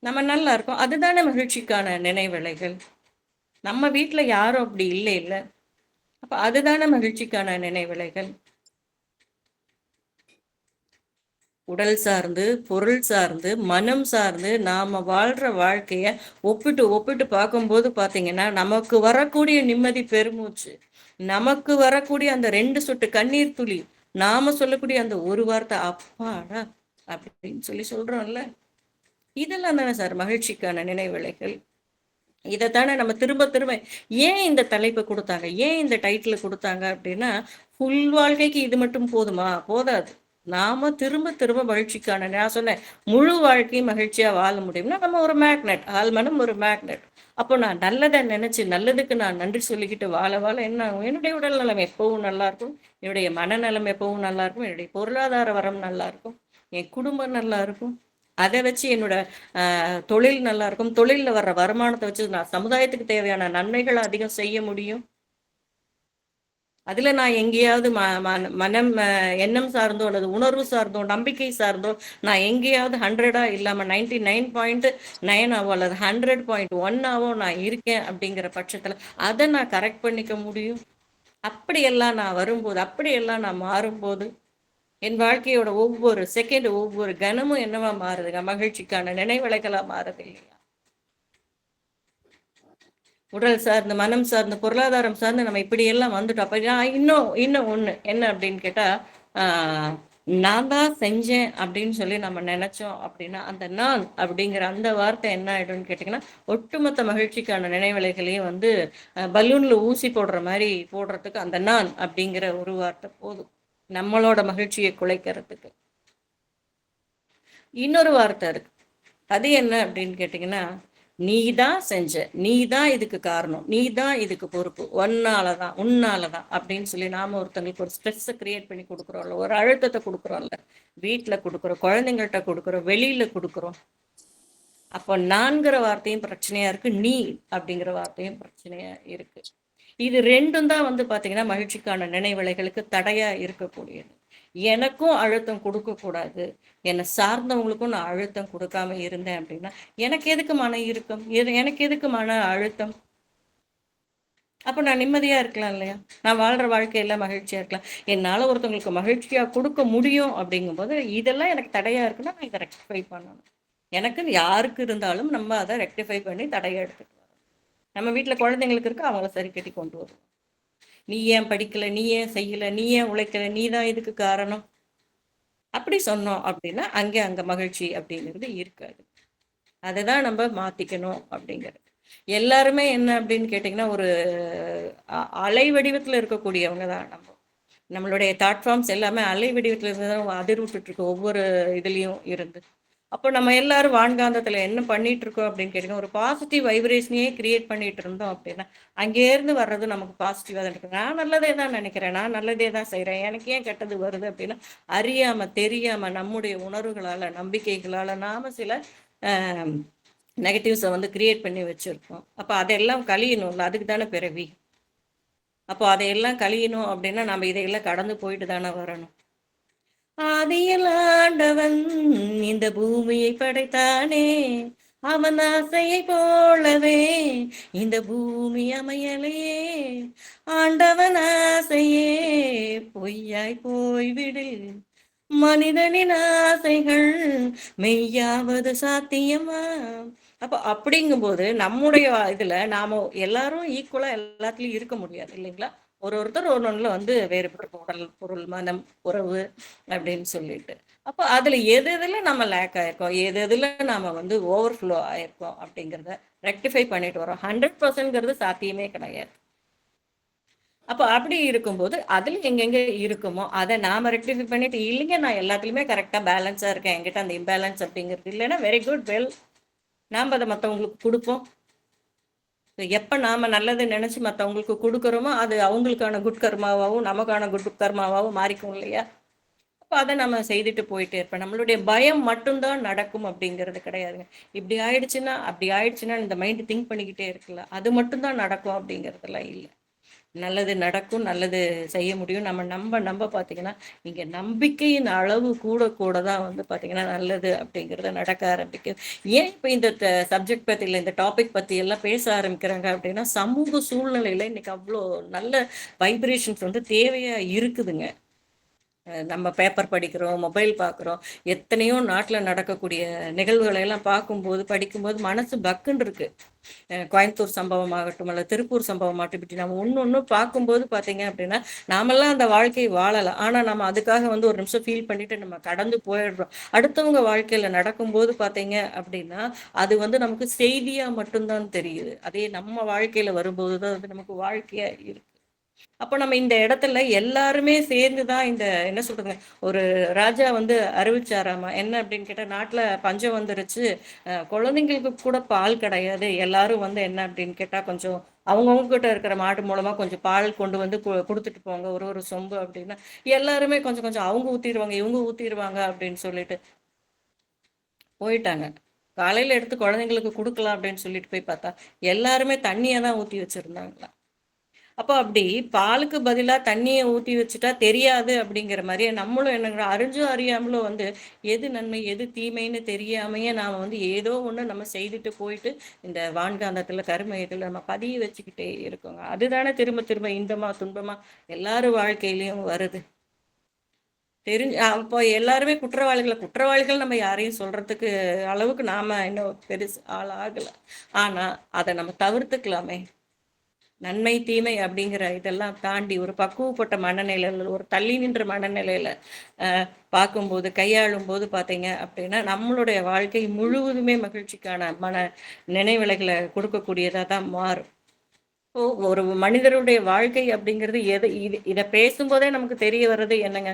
நம்ம நல்லா இருக்கோம், அதுதானே மகிழ்ச்சிக்கான நினைவலைகள். நம்ம வீட்டுல யாரும் அப்படி இல்லை இல்ல, அப்ப அதுதானே மகிழ்ச்சிக்கான நினைவலைகள். உடல் சார்ந்து, பொருள் சார்ந்து, மனம் சார்ந்து நாம வாழ்ற வாழ்க்கைய ஒப்பிட்டு ஒப்பிட்டு பார்க்கும்போது பாத்தீங்கன்னா நமக்கு வரக்கூடிய நிம்மதி பெருமூச்சு, நமக்கு வரக்கூடிய அந்த 2 சொட்டு கண்ணீர் துளி, நாம சொல்லக்கூடிய அந்த ஒரு வார்த்தை அப்பாடா அப்படின்னு சொல்லி சொல்றோம்ல, இதெல்லாம் தானே சார் மகிழ்ச்சிக்கான நினைவலைகள். இதைத்தானே நம்ம திரும்ப திரும்ப ஏன் இந்த தலைப்பை கொடுத்தாங்க, ஏன் இந்த டைட்டில் கொடுத்தாங்க அப்படின்னா ஃபுல் வாழ்க்கைக்கு இது மட்டும் போதுமா, போதாது. நாம திரும்ப திரும்ப மகிழ்ச்சிக்கான, நான் சொன்னேன் முழு வாழ்க்கையும் மகிழ்ச்சியா வாழ முடியும்னா நம்ம ஒரு மேக்னெட், ஆழ்மனம் ஒரு மேக்னெட். அப்போ நான் நல்லதை நினைச்சு நல்லதுக்கு நான் நன்றி சொல்லிக்கிட்டு வாழ வாழ என்ன ஆகும், என்னுடைய உடல் நலம் எப்பவும் நல்லா இருக்கும், என்னுடைய மனநலம் எப்பவும் நல்லா இருக்கும், என்னுடைய பொருளாதார வரம் நல்லா இருக்கும், என் குடும்பம் நல்லா இருக்கும். அதை வச்சு என்னோட தொழில் நல்லா இருக்கும், தொழிலில் வர்ற வருமானத்தை வச்சு நான் சமுதாயத்துக்கு தேவையான நன்மைகளை அதிகம் செய்ய முடியும். அதுல நான் எங்கேயாவது மனம் எண்ணம் சார்ந்தோ அல்லது உணர்வு சார்ந்தோ நம்பிக்கை சார்ந்தோ நான் எங்கேயாவது 100 இல்லாம 99.9 ஆவோ அல்லது 100.1 ஆவோ நான் இருக்கேன் அப்படிங்கிற பட்சத்துல அதை நான் கரெக்ட் பண்ணிக்க முடியும். அப்படியெல்லாம் நான் வரும்போது, அப்படியெல்லாம் நான் மாறும்போது என் வாழ்க்கையோட ஒவ்வொரு செகண்ட் ஒவ்வொரு கணமும் என்னவா மாறுதுங்க, மகிழ்ச்சிக்கான நினைவலைகளா மாறுது இல்லையா. உடல் சார்ந்து, மனம் சார்ந்து, பொருளாதாரம் சார்ந்து நம்ம இப்படி எல்லாம் வந்துட்டோம். அப்ப நான் இன்னும் ஒண்ணு என்ன அப்படின்னு கேட்டா, நான் தான் செஞ்சேன் அப்படின்னு சொல்லி நம்ம நினைச்சோம் அப்படின்னா அந்த நான் அப்படிங்கிற அந்த வார்த்தை என்ன ஆயிடும்னு கேட்டீங்கன்னா ஒட்டுமொத்த மகிழ்ச்சிக்கான நினைவலைகளையும் பலூன்ல ஊசி போடுற மாதிரி போடுறதுக்கு அந்த நான் அப்படிங்கிற ஒரு வார்த்தை போதும் நம்மளோட மகிழ்ச்சியை குலைக்கிறதுக்கு. இன்னொரு வார்த்தை இருக்கு, அது என்ன அப்படின்னு கேட்டீங்கன்னா, நீ தான் செஞ்ச, நீ தான் இதுக்கு காரணம், நீ தான் இதுக்கு பொறுப்பு, உன்னாலதான் உன்னாலதான் அப்படின்னு சொல்லி நாம ஒருத்தங்களுக்கு ஒரு ஸ்ட்ரெஸ்ஸை கிரியேட் பண்ணி கொடுக்குறோம்ல, ஒரு அழுத்தத்தை கொடுக்குறோம்ல, வீட்டுல கொடுக்குறோம், குழந்தைங்கள்ட்ட கொடுக்குறோம், வெளியில கொடுக்குறோம். அப்போ நான்கிற வார்த்தையும் பிரச்சனையா இருக்கு, நீ அப்படிங்கிற வார்த்தையும் பிரச்சனையா இருக்கு. இது ரெண்டும் தான் பாத்தீங்கன்னா மகிழ்ச்சிக்கான நினைவலைகளுக்கு தடையா இருக்கக்கூடியது. எனக்கும் அழுத்தம் கொடுக்கக்கூடாது, என்னை சார்ந்தவங்களுக்கும் நான் அழுத்தம் கொடுக்காம இருந்தேன் அப்படின்னா, எனக்கு எதுக்கு மன இறுக்கம்? எனக்கு எதுக்கு மன அழுத்தம்? அப்ப நான் நிம்மதியா இருக்கலாம் இல்லையா? நான் வாழ்ற வாழ்க்கையில மகிழ்ச்சியா இருக்கலாம். என்னால ஒருத்தவங்களுக்கு மகிழ்ச்சியா குடுக்க முடியும் அப்படிங்கும்போது, இதெல்லாம் எனக்கு தடையா இருக்குன்னா, நான் இத ரெக்டிஃபை பண்ணணும். எனக்குன்னு யாருக்கு இருந்தாலும் நம்ம அத ரெக்டிஃபை பண்ணி தடைய எடுத்துக்கலாம். நம்ம வீட்ல குழந்தைங்களுக்கு இருக்கு, அவங்கள சரி கட்டி கொண்டு வருவோம். "நீ ஏன் படிக்கல? நீ ஏன் செய்யல? நீ ஏன் உழைக்கல? நீ தான் இதுக்கு காரணம்." அப்படி சொன்னோம் அப்படின்னா, அங்க மகிழ்ச்சி அப்படிங்கிறது இருக்காது. அததான் நம்ம மாத்திக்கணும் அப்படிங்கிறது. எல்லாருமே என்ன அப்படின்னு கேட்டீங்கன்னா, ஒரு அலை வடிவத்துல இருக்கக்கூடியவங்க தான் நம்ம. நம்மளுடைய தாட் ஃபார்ம்ஸ் எல்லாமே அலை வடிவத்துல இருந்து தான் அதிர்வுட்டுட்டு இருக்கு ஒவ்வொரு இதுலயும் இருந்து. அப்போ நம்ம எல்லாரும் வான்காந்தத்துல என்ன பண்ணிட்டு இருக்கோம் அப்படின்னு கேட்டீங்கன்னா, ஒரு பாசிட்டிவ் வைப்ரேஷனையே கிரியேட் பண்ணிட்டு இருந்தோம் அப்படின்னா, அங்கேருந்து வர்றது நமக்கு பாசிட்டிவா தான் இருக்கு. நான் நல்லதே தான் நினைக்கிறேன். நான் நல்லதே தான் செய்றேன். எனக்கு ஏன் கெட்டது வருது அப்படின்னா, அறியாம, தெரியாம நம்முடைய உணர்வுகளால, நம்பிக்கைகளால நாம சில அ நெகட்டிவ்ஸ வந்து கிரியேட் பண்ணி வச்சிருக்கோம். அப்ப அதெல்லாம் கழியணும்ல. அதுக்கு தானே பிறவி. அப்போ அதையெல்லாம் கழியணும் அப்படின்னா, நம்ம இதையெல்லாம் கடந்து போயிட்டு தானே வரணும். ஆதியில் ஆண்டவன் இந்த பூமியை படைத்தானே, அவன் ஆசையை போலவே இந்த பூமி அமையலையே, ஆண்டவன் ஆசையே பொய்யாய் போய்விடு, மனிதனின் ஆசைகள் மெய்யாவது சாத்தியமா. அப்ப அப்படிங்கும்போது நம்முடைய இதுல நாம எல்லாரும் ஈக்குவலா எல்லாத்துலயும் இருக்க முடியாது இல்லைங்களா? ஒருத்தர் ஒன்னொன்னுல வந்து வேறுபட்டு உடல், பொருள், மனம், உறவு அப்படின்னு சொல்லிட்டு. அப்ப அதுல எது எதுல நம்ம லேக் ஆயிருக்கோம், எது எதுல நாம வந்து ஓவர்ஃப்ளோ ஆயிருக்கோம் அப்படிங்கிறத ரெக்டிஃபை பண்ணிட்டு வரோம். 100%ங்கிறது சாத்தியமே கிடையாது. அப்ப அப்படி இருக்கும்போது, அதுல எங்கெங்க இருக்குமோ, அத நாம ரெக்டிஃபை பண்ணிட்டு, இல்லைங்க நான் எல்லாத்துலயுமே கரெக்ட்டா பேலன்ஸா இருக்கேன். என்கிட்ட அந்த இம்பேலன்ஸ் அப்படிங்கிறது இல்லைன்னா, வெரி குட், வெல் நாம அத மத்தவங்களுக்கு குடுப்போம். எப்ப நாம நல்லது நெனச்சு மத்தவங்களுக்கு குடுக்குறோமோ, அது அவங்களுக்கான குட் கர்மாவாவும், நமக்கான குட் கர்மாவாவும் மாறிக்கும் இல்லையா? அப்ப அத நம்ம செய்துட்டு போயிட்டே இருப்பேன். நம்மளுடைய பயம் மட்டும் தான் நடக்கும் அப்படிங்கிறது கிடையாதுங்க. இப்படி ஆயிடுச்சுன்னா, அப்படி ஆயிடுச்சுன்னா இந்த மைண்ட் திங்க் பண்ணிக்கிட்டே இருக்குல்ல, அது மட்டும் தான் நடக்கும் அப்படிங்கிறதெல்லாம் இல்ல. நல்லது நடக்கும், நல்லது செய்ய முடியும். நம்ம நம்ப நம்ப பார்த்தீங்கன்னா, இங்க நம்பிக்கையின் அளவு கூட கூட தான் வந்து பார்த்தீங்கன்னா, நல்லது அப்படிங்கிறது நடக்க ஆரம்பிக்குது. ஏன் இப்ப இந்த சப்ஜெக்ட் பத்தி இல்ல, இந்த டாபிக் பத்தி எல்லாம் பேச ஆரம்பிக்கிறாங்க அப்படின்னா, சமூக சூழ்நிலையில இன்னைக்கு அவ்ளோ நல்ல வைப்ரேஷன்ஸ் வந்து தேவையா இருக்குதுங்க. நம்ம பேப்பர் படிக்கிறோம், மொபைல் பார்க்குறோம். எத்தனையோ நாட்ல நடக்கக்கூடிய நிகழ்வுகளை எல்லாம் பார்க்கும்போது, படிக்கும்போது மனசு பக்குன்னு இருக்கு. கோயம்புத்தூர் சம்பவமாகட்டும், அல்லது திருப்பூர் சம்பவமாகட்டும், இப்படி நம்ம ஒண்ணு ஒண்ணும் பார்க்கும்போது பார்த்தீங்க அப்படின்னா, நாமெல்லாம் அந்த வாழ்க்கை வாழல. ஆனா நம்ம அதுக்காக வந்து ஒரு நிமிஷம் ஃபீல் பண்ணிட்டு நம்ம கடந்து போயிடுறோம். அடுத்தவங்க வாழ்க்கையில நடக்கும்போது பார்த்தீங்க அப்படின்னா, அது வந்து நமக்கு செய்தியா மட்டும் தான் தெரியுது. அதே நம்ம வாழ்க்கையில வரும்போது தான் அது நமக்கு வாழ்க்கையா இருக்கு. அப்போ நம்ம இந்த இடத்துல எல்லாருமே சேர்ந்து தான் இந்த என்ன சொல்றதுங்க, ஒரு ராஜா வந்து அறிவிச்சாராமா. என்ன அப்படின்னு கேட்டா, நாட்டுல பஞ்சம் வந்துருச்சு. குழந்தைங்களுக்கு கூட பால் கிடையாது. எல்லாரும் வந்து என்ன அப்படின்னு கேட்டா, கொஞ்சம் அவங்கவங்க கிட்ட இருக்கிற மாடு மூலமா கொஞ்சம் பால் கொண்டு வந்து குடுத்துட்டு போங்க. ஒரு ஒரு சொம்பு அப்படின்னா, எல்லாருமே கொஞ்சம் கொஞ்சம் அவங்க ஊத்திருவாங்க, இவங்க ஊத்திருவாங்க அப்படின்னு சொல்லிட்டு போயிட்டாங்க. காலையில எடுத்து குழந்தைங்களுக்கு குடுக்கலாம் அப்படின்னு சொல்லிட்டு போய் பார்த்தா, எல்லாருமே தண்ணிய தான் ஊத்தி வச்சிருந்தாங்களாம். அப்போ அப்படி பாலுக்கு பதிலா தண்ணிய ஊத்தி வச்சுட்டா தெரியாது அப்படிங்கிற மாரியே நம்மளும் என்ன அறிஞ்சோ அறியாமலோ வந்து எது நன்மை, எது தீமைன்னு தெரியாமயே நாம வந்து ஏதோ ஒண்ணு நம்ம செய்துட்டு போயிட்டு, இந்த வான்காந்தத்துல, கருமையத்துல நம்ம பதிய வச்சுக்கிட்டே இருக்கோங்க. அதுதானே திரும்ப திரும்ப இன்பமா, துன்பமா எல்லார் வாழ்க்கையிலயும் வருது. அப்போ எல்லாருமே குற்றவாளிகள் நம்ம யாரையும் சொல்றதுக்கு அளவுக்கு நாம இன்னும் பெருசு ஆள் ஆகல. ஆனா, அத நம்ம தவிர்த்துக்கலாமே! நன்மை, தீமை அப்படிங்கிற இதெல்லாம் தாண்டி ஒரு பக்குவப்பட்ட மனநிலையில, ஒரு தள்ளி நின்ற மனநிலையில அ பார்க்கும்போது, கையாளும்போது பார்த்தீங்க அப்படின்னா, நம்மளுடைய வாழ்க்கை முழுவதுமே மகிழ்ச்சிக்கான நினைவலைகள கொடுக்கக்கூடியதா தான் மாறும். இப்போ ஒரு மனிதருடைய வாழ்க்கை அப்படிங்கிறது இத பேசும்போதே நமக்கு தெரிய வர்றது என்னங்க?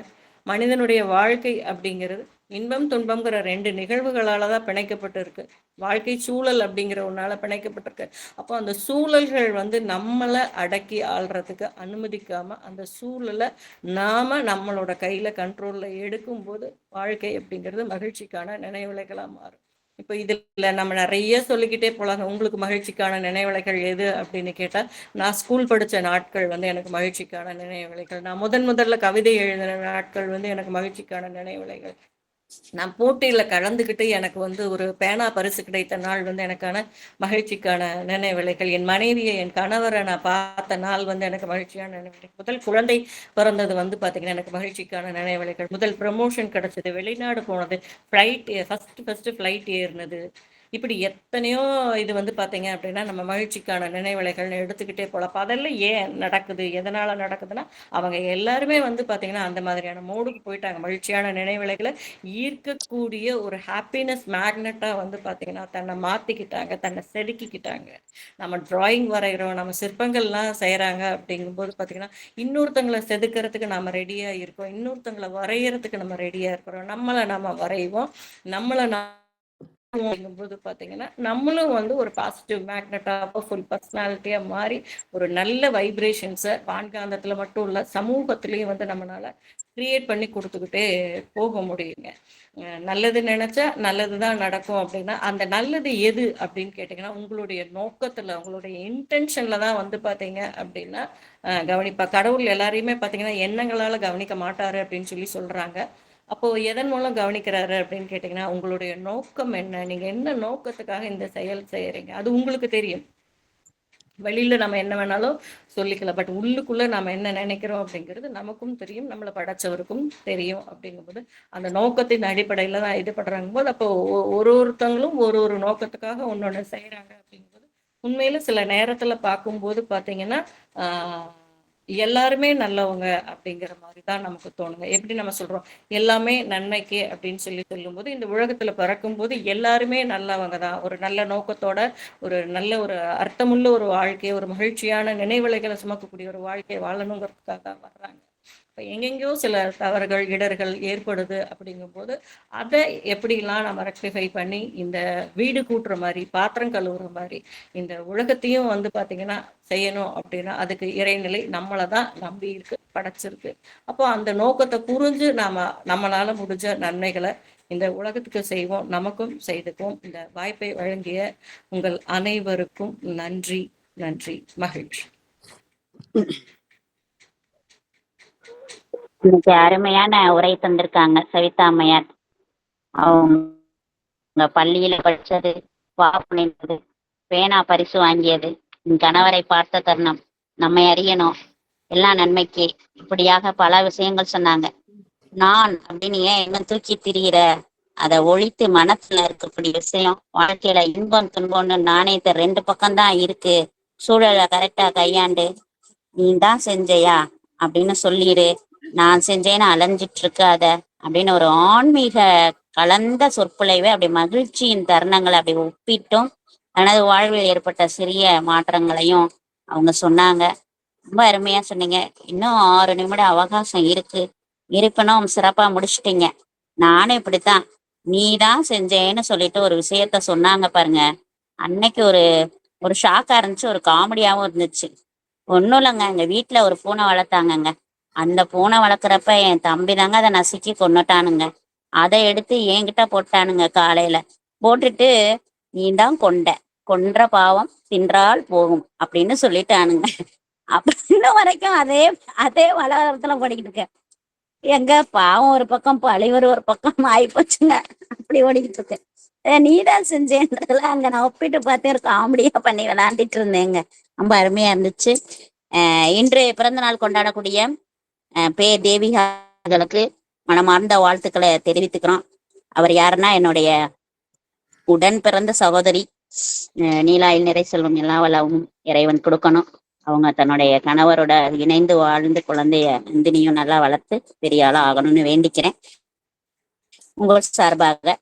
மனிதனுடைய வாழ்க்கை அப்படிங்கிறது இன்பம், துன்பம்ங்கிற 2 நிகழ்வுகளால தான் பிணைக்கப்பட்டு இருக்கு. வாழ்க்கை சூழல் அப்படிங்கிற ஒண்ணால பிணைக்கப்பட்டிருக்கு. அப்போ அந்த சூழல்கள் வந்து நம்மள அடக்கி ஆள்றதுக்கு அனுமதிக்காம, அந்த சூழல நாம நம்மளோட கையில கண்ட்ரோல்ல எடுக்கும்போது, வாழ்க்கை அப்படிங்கிறது மகிழ்ச்சிக்கான நினைவலைகளா மாறும். இப்ப இதுல நம்ம நிறைய சொல்லிக்கிட்டே போலாங்க. உங்களுக்கு மகிழ்ச்சிக்கான நினைவலைகள் எது அப்படின்னு கேட்டா, நான் ஸ்கூல் படிச்ச நாட்கள் வந்து எனக்கு மகிழ்ச்சிக்கான நினைவலைகள். நான் முதல்ல கவிதை எழுதின நாட்கள் வந்து எனக்கு மகிழ்ச்சிக்கான நினைவலைகள். நான் போட்டியில கலந்துக்கிட்டு எனக்கு வந்து ஒரு பேனா பரிசு கிடைத்த நாள் வந்து எனக்கான மகிழ்ச்சிக்கான நினைவலைகள். என் மனைவியை, என் கணவரை நான் பார்த்த நாள் வந்து எனக்கு மகிழ்ச்சியான நினைவலைகள். முதல் குழந்தை பிறந்தது வந்து பார்த்தீங்கன்னா எனக்கு மகிழ்ச்சிக்கான நினைவலைகள். முதல் ப்ரமோஷன் கிடைச்சது, வெளிநாடு போனது, ஃப்ளைட் ஃபர்ஸ்ட் ஃப்ளைட் ஏறினது, இப்படி எத்தனையோ இது வந்து பார்த்தீங்க அப்படின்னா நம்ம மகிழ்ச்சிக்கான நினைவலைகள்னு எடுத்துக்கிட்டே போகலாம். அப்ப அதெல்லாம் ஏன் நடக்குது, எதனால நடக்குதுன்னா அவங்க எல்லாருமே வந்து பார்த்தீங்கன்னா அந்த மாதிரியான மோடுக்கு போயிட்டாங்க. மகிழ்ச்சியான நினைவலைகளை ஈர்க்கக்கூடிய ஒரு ஹாப்பினஸ் மேக்னெட்டா வந்து பார்த்தீங்கன்னா தன்னை மாத்திக்கிட்டாங்க, தன்னை செதுக்கிக்கிட்டாங்க. நம்ம டிராயிங் வரைகிறோம், நம்ம சிற்பங்கள்லாம் செய்கிறாங்க அப்படிங்கும்போது பார்த்தீங்கன்னா இன்னொருத்தங்களை செதுக்கிறதுக்கு நம்ம ரெடியா இருக்கோம், இன்னொருத்தங்களை வரைகிறதுக்கு நம்ம ரெடியா இருக்கிறோம், நம்மளை நம்ம வரைவோம், நம்மளை அப்படிங்கும்போது பார்த்தீங்கன்னா நம்மளும் வந்து ஒரு பாசிட்டிவ் மேக்னெட்டா ஃபுல் பர்சனாலிட்டியா மாறி ஒரு நல்ல வைப்ரேஷன்ஸை வான்காந்தத்துல மட்டும் இல்ல சமூகத்திலையும் வந்து நம்மளால கிரியேட் பண்ணி கொடுத்துக்கிட்டே போக முடியுங்க. நல்லது நினைச்சா நல்லதுதான் நடக்கும் அப்படின்னா அந்த நல்லது எது அப்படின்னு கேட்டிங்கன்னா உங்களுடைய நோக்கத்துல, உங்களுடைய இன்டென்ஷன்ல தான் வந்து பார்த்தீங்க அப்படின்னா கவனிப்பா. கடவுள் எல்லாரையுமே பார்த்தீங்கன்னா எண்ணங்களால கவனிக்க மாட்டாரு அப்படின்னு சொல்லி சொல்றாங்க. அப்போ எதன் மூலம் கவனிக்கிறாரு அப்படின்னு கேட்டிங்கன்னா உங்களுடைய நோக்கம் என்ன, நீங்க என்ன நோக்கத்துக்காக இந்த செயல் செய்யறீங்க அது உங்களுக்கு தெரியும். வெளியில நம்ம என்ன வேணாலும் சொல்லிக்கலாம், பட் உள்ளுக்குள்ள நம்ம என்ன நினைக்கிறோம் அப்படிங்கிறது நமக்கும் தெரியும், நம்மளை படைச்சவருக்கும் தெரியும். அப்படிங்கும்போது அந்த நோக்கத்தின் அடிப்படையில தான் இது பண்றாங்க போது அப்போ ஒருத்தங்களும் ஒரு நோக்கத்துக்காக ஒன்னொன்னு செய்யறாங்க அப்படிங்கும்போது உண்மையில சில நேரத்துல பார்க்கும்போது பாத்தீங்கன்னா ஆஹ் எல்லாருமே நல்லவங்க அப்படிங்கிற மாதிரி தான் நமக்கு தோணுங்க. எப்படி நம்ம சொல்றோம் எல்லாமே நன்மைக்கு அப்படின்னு சொல்லி சொல்லும்போது இந்த உலகத்துல பிறக்கும்போது எல்லாருமே நல்லவங்க தான், ஒரு நல்ல நோக்கத்தோட ஒரு நல்ல ஒரு அர்த்தமுள்ள ஒரு வாழ்க்கையை, ஒரு மகிழ்ச்சியான நினைவலைகளை சுமக்கக்கூடிய ஒரு வாழ்க்கையை வாழணுங்கிறதுக்காக தான் வர்றாங்க. இப்போ எங்கெங்கேயோ சில தவறுகள் இடர்கள் ஏற்படுது அப்படிங்கும்போது அதை எப்படிலாம் நம்ம ரெக்டிஃபை பண்ணி இந்த வீடு கூட்டுற மாதிரி, பாத்திரம் கழுவுற மாதிரி இந்த உலகத்தையும் வந்து பார்த்தீங்கன்னா செய்யணும் அப்படின்னா அதுக்கு இறைநிலை நம்மளை தான் நம்பி இருக்கு, படைச்சிருக்கு. அப்போ அந்த நோக்கத்தை புரிஞ்சு நம்மளால முடிஞ்ச நன்மைகளை இந்த உலகத்துக்கு செய்வோம், நமக்கும் செய்துக்குவோம். இந்த வாய்ப்பை வழங்கிய உங்கள் அனைவருக்கும் நன்றி, நன்றி, மகிழ்ச்சி. இன்னைக்கு அருமையான உரை தந்திருக்காங்க சவிதா அம்மையார். அவங்க பள்ளியில படிச்சது, வாப்புனினது, பேனா பரிசு வாங்கியது, என் கணவரை பார்த்த தருணம், நம்மை அறியணும், எல்லா நன்மைக்கு, இப்படியாக பல விஷயங்கள் சொன்னாங்க. நான் அப்படின்னு ஏன் என்ன தூக்கி திரியிற, அதை ஒழித்து மனசுல இருக்கக்கூடிய விஷயம், வாழ்க்கையில இன்பம் துன்பம்னு நாணயத்தை ரெண்டு பக்கம்தான் இருக்கு, சூழலை கரெக்டா கையாண்டு நீ தான் செஞ்சையா அப்படின்னு சொல்லிடு, நான் செஞ்சேன்னு அலைஞ்சிட்டு இருக்காத அப்படின்னு ஒரு ஆன்மீக கலந்த சொற்பொழிவை அப்படி மகிழ்ச்சியின் தருணங்களை அப்படி ஒப்பிட்டும் தனது வாழ்வில் ஏற்பட்ட சிறிய மாற்றங்களையும் அவங்க சொன்னாங்க. ரொம்ப அருமையா சொன்னீங்க. இன்னும் 6 நிமிடம் அவகாசம் இருக்கு, இருக்கணும், சிறப்பா முடிச்சிட்டீங்க. நானும் இப்படித்தான் நீ தான் செஞ்சேன்னு சொல்லிட்டு ஒரு விஷயத்த சொன்னாங்க பாருங்க, அன்னைக்கு ஒரு ஷாக்கா இருந்துச்சு, ஒரு காமெடியாவும் இருந்துச்சு. ஒன்றும் இல்லைங்க, எங்க வீட்டுல ஒரு பூனை வளர்த்தாங்கங்க. அந்த பூனை வளர்க்குறப்ப என் தம்பி தாங்க அதை நசுக்கி கொன்னுட்டானுங்க. அதை எடுத்து என்கிட்ட போட்டானுங்க காலையில. போட்டுட்டு நீ தான் கொன்ற பாவம் தின்றால் போகும் அப்படின்னு சொல்லிட்டானுங்க. அப்ப இன்ன வரைக்கும் அதே அதே வளரத்துல படிக்கிட்டு இருக்கேன். எங்க பாவம் ஒரு பக்கம் பழிவர் ஒரு பக்கம் ஆயிப்போச்சுங்க. அப்படி ஓடிக்கிட்டு இருக்கேன். நீதான் செஞ்சேன்றதுல அங்க நான் ஒப்பிட்டு பார்த்து ஒரு காமெடியா பண்ணி விளையாண்டுட்டு இருந்தேங்க. ரொம்ப அருமையா இருந்துச்சு. இன்று பிறந்த நாள் கொண்டாடக்கூடிய தேவிகாகளுக்கு மனமார்ந்த வாழ்த்துக்களை தெரிவித்துக்கிறோம். அவர் யாருன்னா என்னுடைய உடன் பிறந்த சகோதரி. நீலாயில் நிறை செல்வம் எல்லா வளமும் இறைவன் கொடுக்கணும். அவங்க தன்னுடைய கணவரோட இணைந்து வாழ்ந்து குழந்தைய நந்தினியும் நல்லா வளர்த்து பெரிய ஆளா ஆகணும்னு வேண்டிக்கிறேன். உங்கள் சார்பாக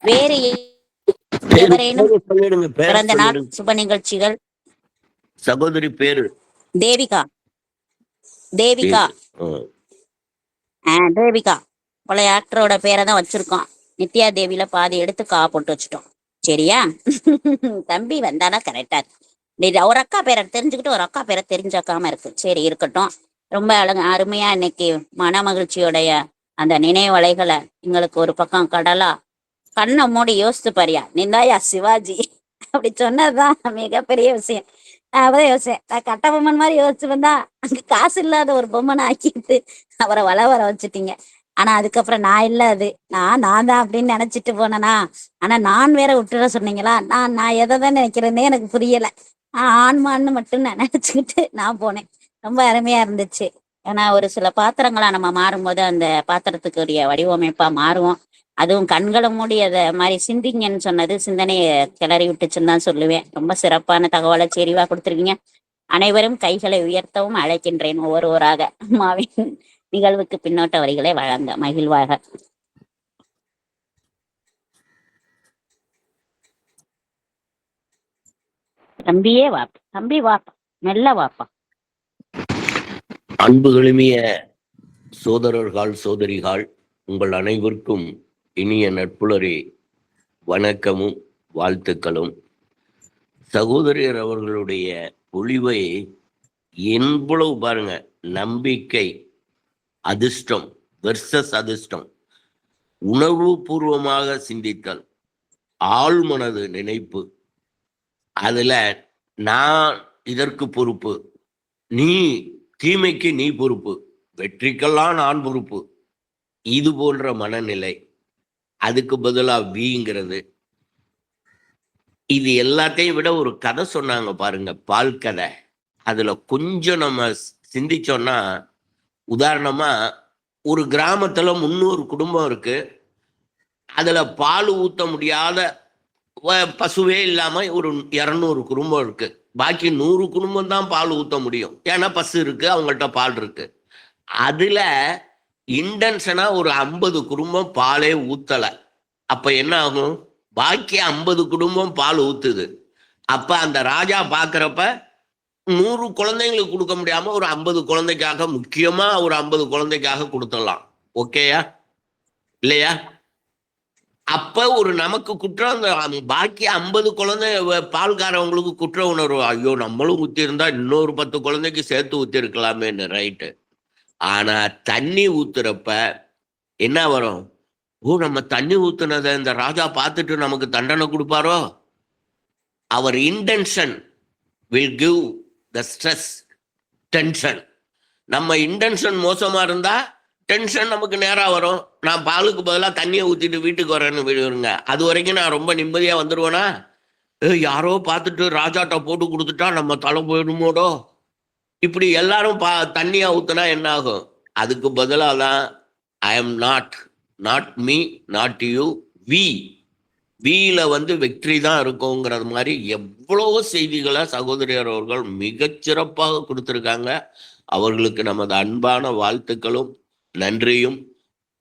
வேறு எவரேனும் பிறந்த நாள் சுப நிகழ்ச்சிகள்? சகோதரி பேரு தேவிகா. தேவிகா பழைய ஆக்டரோட பேரை தான் வச்சிருக்கோம். நித்யா தேவியில பாதி எடுத்து போட்டு வச்சுட்டோம். சரியா? தம்பி வந்தானா கரெக்டா இருக்கு. ஒரு அக்கா பேரை தெரிஞ்சுக்கிட்டு ஒரு அக்கா பேரை தெரிஞ்சாக்காம இருக்கு. சரி, இருக்கட்டும். ரொம்ப அருமையா இன்னைக்கு மன மகிழ்ச்சியோடைய அந்த நினைவலைகளை எங்களுக்கு ஒரு பக்கம் கடலா கண்ணை மூடி யோசிச்சு பாரியா, நீந்தாயா சிவாஜி அப்படி சொன்னதுதான் மிகப்பெரிய விஷயம். நான் அப்பதான் யோசிச்சேன், நான் கட்ட பொம்மன் மாதிரி யோசிச்சு வந்தா அங்க காசு இல்லாத ஒரு பொம்மனை ஆக்கிட்டு அவரை வர வச்சுட்டீங்க. ஆனா அதுக்கப்புறம் நான் இல்ல, அது நான் தான் அப்படின்னு நினைச்சிட்டு போனேனா. ஆனா நான் வேற விட்டுற சொன்னீங்களா, நான் எதை தான் நினைக்கிறேன்னே எனக்கு புரியல. ஆன்மான்னு மட்டும் நான் நினைச்சுக்கிட்டு நான் போனேன். ரொம்ப அருமையா இருந்துச்சு. ஏன்னா ஒரு சில பாத்திரங்களா நம்ம மாறும்போது அந்த பாத்திரத்துக்குரிய வடிவமைப்பா மாறுவோம். அதுவும் கண்களை மூடி அதை மாதிரி சிந்திங்கன்னு சொன்னது சிந்தனையை கிளறி விட்டுச்சுன்னு தான் சொல்லுவேன். ரொம்ப சிறப்பான தகவலை செறிவா கொடுத்துருக்கீங்க. அனைவரும் கைகளை உயர்த்தவும் அழைக்கின்றேன் ஒவ்வொருவராக. அம்மாவின் நிகழ்வுக்கு பின்னோட்ட வரிகளை வழங்க மகிழ்வாக. தம்பியே வாப்பா, தம்பி வாப்பா, மெல்ல வாப்பா. அன்புகளுமிய சோதரர்கள் சோதரிகள், உங்கள் அனைவருக்கும் இனிய நட்புலரி வணக்கமும் வாழ்த்துக்களும். சகோதரியர் அவர்களுடைய பொழிவை எவ்வளவு பாருங்க, நம்பிக்கை அதிர்ஷ்டம் வெர்சஸ் அதிர்ஷ்டம், உணர்வு பூர்வமாக சிந்தித்தல், ஆழ்மனது நினைப்பு, அதுல நான் இதற்கு பொறுப்பு, நீ தீமைக்கு நீ பொறுப்பு, வெற்றிக்கெல்லாம் நான் பொறுப்பு, இது போன்ற மனநிலை. அதுக்கு பதிலா வீங்கிறது. இது எல்லாத்தையும் விட ஒரு கதை சொன்னாங்க பாருங்க, பால் கதை. அதுல கொஞ்சம் நம்ம சிந்திச்சோம்னா, உதாரணமா ஒரு கிராமத்துல 300 குடும்பம் இருக்கு. அதுல பால் ஊத்த முடியாத பசுவே இல்லாம ஒரு 200 குடும்பம் இருக்கு. பாக்கி 100 குடும்பம் தான் பால் ஊத்த முடியும். ஏன்னா பசு இருக்கு, அவங்கள்ட்ட பால் இருக்கு. அதுல இன்டென்ஷனா ஒரு 50 குடும்பம் பாலே ஊத்தல. அப்ப என்ன ஆகும்? பாக்கி 50 குடும்பம் பால் ஊத்துது. அப்ப அந்த ராஜா பாக்குறப்ப 100 குழந்தைங்களுக்கு கொடுக்க முடியாம ஒரு 50 குழந்தைக்காக, முக்கியமா ஒரு 50 குழந்தைக்காக கொடுத்துடலாம். ஓகேயா இல்லையா? அப்ப ஒரு நமக்கு குற்றம், அந்த பாக்கி 50 குழந்தை பால்காரவங்களுக்கு குற்ற உணர்வு. ஐயோ, நம்மளும் ஊத்தி இருந்தா இன்னொரு 10 குழந்தைக்கு சேர்த்து ஊத்தி இருக்கலாமேன்னு. ரைட்டு. ஆனா தண்ணி ஊத்துறப்ப என்ன வரும்? ஓ, நம்ம தண்ணி ஊத்துனதை இந்த ராஜா பார்த்துட்டு நமக்கு தண்டனை கொடுப்பாரோ? அவர் intention will give the stress, tension. நம்ம இன்டென்ஷன் மோசமா இருந்தா டென்ஷன் நமக்கு நேரா வரும். நான் பாலுக்கு பதிலாக தண்ணியை ஊத்திட்டு வீட்டுக்கு வரேன்னு விடுங்க. அது வரைக்கும் நான் ரொம்ப நிம்மதியா வந்துருவேனா? யாரோ பார்த்துட்டு ராஜாட்ட போட்டு கொடுத்துட்டா நம்ம தலை போயிடுமோடோ, இப்படி எல்லாரும் தண்ணியா ஊத்துனா என்ன ஆகும்? அதுக்கு பதிலாக தான் I am not me, not you, we. வீல வெற்றி தான் இருக்குங்கிறது மாதிரி எவ்வளவு செய்திகளை சகோதரியர் அவர்கள் மிகச்சிறப்பாக கொடுத்திருக்காங்க. அவர்களுக்கு நமது அன்பான வாழ்த்துக்களும் நன்றியும்.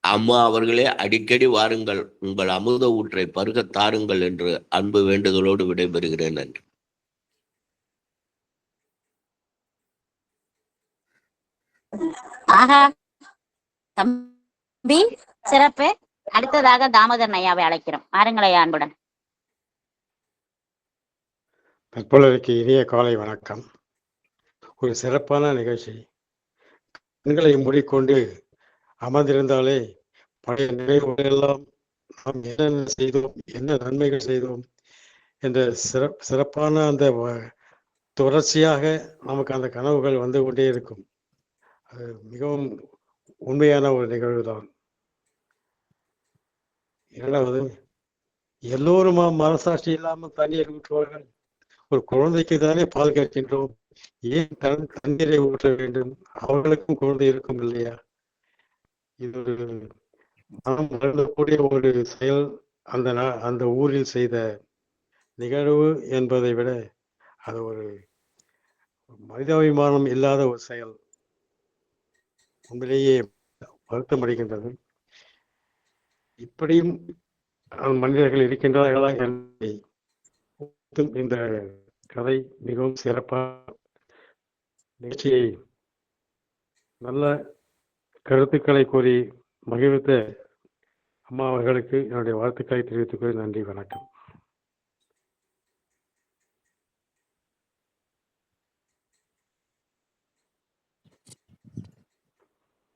அம்மா அவர்களே, அடிக்கடி வாருங்கள், உங்கள் அமுத ஊற்றை பருக தாருங்கள் என்று அன்பு வேண்டுதலோடு விடைபெறுகிறேன். நன்றி. ஆஹா, தம்பி சிறப்பு. அடுத்ததாக தாமோதரன் ஐயாவை அழைக்கிறோம். வாருங்களையா அன்புடன். நட்புலருக்கு இனிய காலை வணக்கம். ஒரு சிறப்பான நிகழ்ச்சி. கண்களை மூடிக்கொண்டு அமர்ந்திருந்தாலே பழைய நினைவுகளெல்லாம், நாம் என்னென்ன செய்தோம், என்ன நன்மைகள் செய்தோம் என்ற சிறப்பான அந்த தொடர்ச்சியாக நமக்கு அந்த கனவுகள் வந்து கொண்டே இருக்கும். அது மிகவும் உண்மையான ஒரு நிகழ்வு தான். இரண்டாவது, எல்லோரும் மனசாட்சி இல்லாமல் தண்ணீர் ஊற்றுவார்கள். ஒரு குழந்தைக்கு தானே பால் கேட்கின்றோம், ஏன் தண்ணீரை ஊற்ற வேண்டும்? அவர்களுக்கும் குழந்தை இருக்கும் இல்லையா? இது ஒரு மனம் வருந்தக்கூடிய ஒரு செயல். அந்த ஊரில் செய்த நிகழ்வு என்பதை விட அது ஒரு மனிதாபிமானம் இல்லாத ஒரு செயல். உண்மையிலேயே வருத்தம் அடைகின்றது. இப்படியும் மனிதர்கள் இருக்கின்றார்களா என்பதை இந்த கதை மிகவும் சிறப்பான நிகழ்ச்சியை நல்ல கருத்துக்களை கூறி மகிழ்வித்த அம்மா அவர்களுக்கு என்னுடைய வாழ்த்துக்களை தெரிவித்துக் கொள்ள நன்றி, வணக்கம்.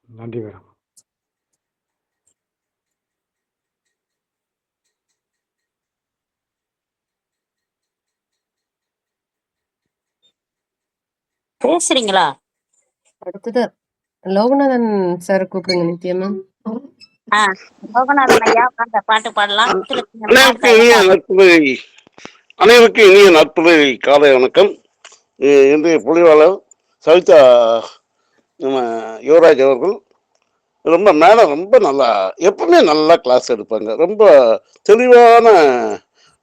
நன்றி மேடம். பேசுறீங்களா? அடுத்தது லோகநாதன் சார் கூப்பிடுங்க நித்யா மேம். லோகநாதன் ஐயா அந்த பாட்டு பாடலாம். அனைவருக்கும் இனிய நட்புரை அனைவருக்கும் இனிய நட்புரை காலை வணக்கம். இன்றைய பொழிவாளர் சவிதா நம்ம யுவராஜ் அவர்கள் ரொம்ப நல்லா எப்பவுமே நல்லா கிளாஸ் எடுப்பாங்க. ரொம்ப தெளிவான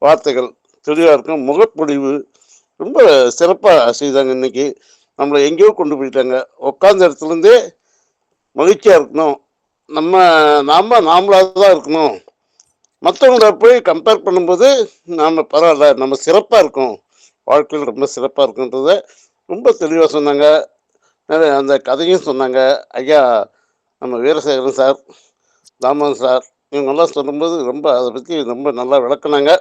வார்த்தைகள் தெளிவாக இருக்கும். முகப்பொழிவு ரொம்ப சிறப்பாக செய்தாங்க. இன்னைக்கு நம்மளை எங்கேயோ கொண்டு போயிட்டாங்க. உட்காந்த இடத்துலேருந்தே மகிழ்ச்சியாக இருக்கணும், நாமளாக தான் இருக்கணும், மற்றவங்கள போய் கம்பேர் பண்ணும்போது நாம் பரவாயில்ல, நம்ம சிறப்பாக இருக்கோம், வாழ்க்கையில் ரொம்ப சிறப்பாக இருக்குன்றத ரொம்ப தெளிவாக சொன்னாங்க. அந்த கதையும் சொன்னாங்க. ஐயா நம்ம வீரசேகரன் சார், தாமன் சார் இவங்கெல்லாம் சொல்லும்போது ரொம்ப அதை பற்றி ரொம்ப நல்லா விளக்குனாங்க.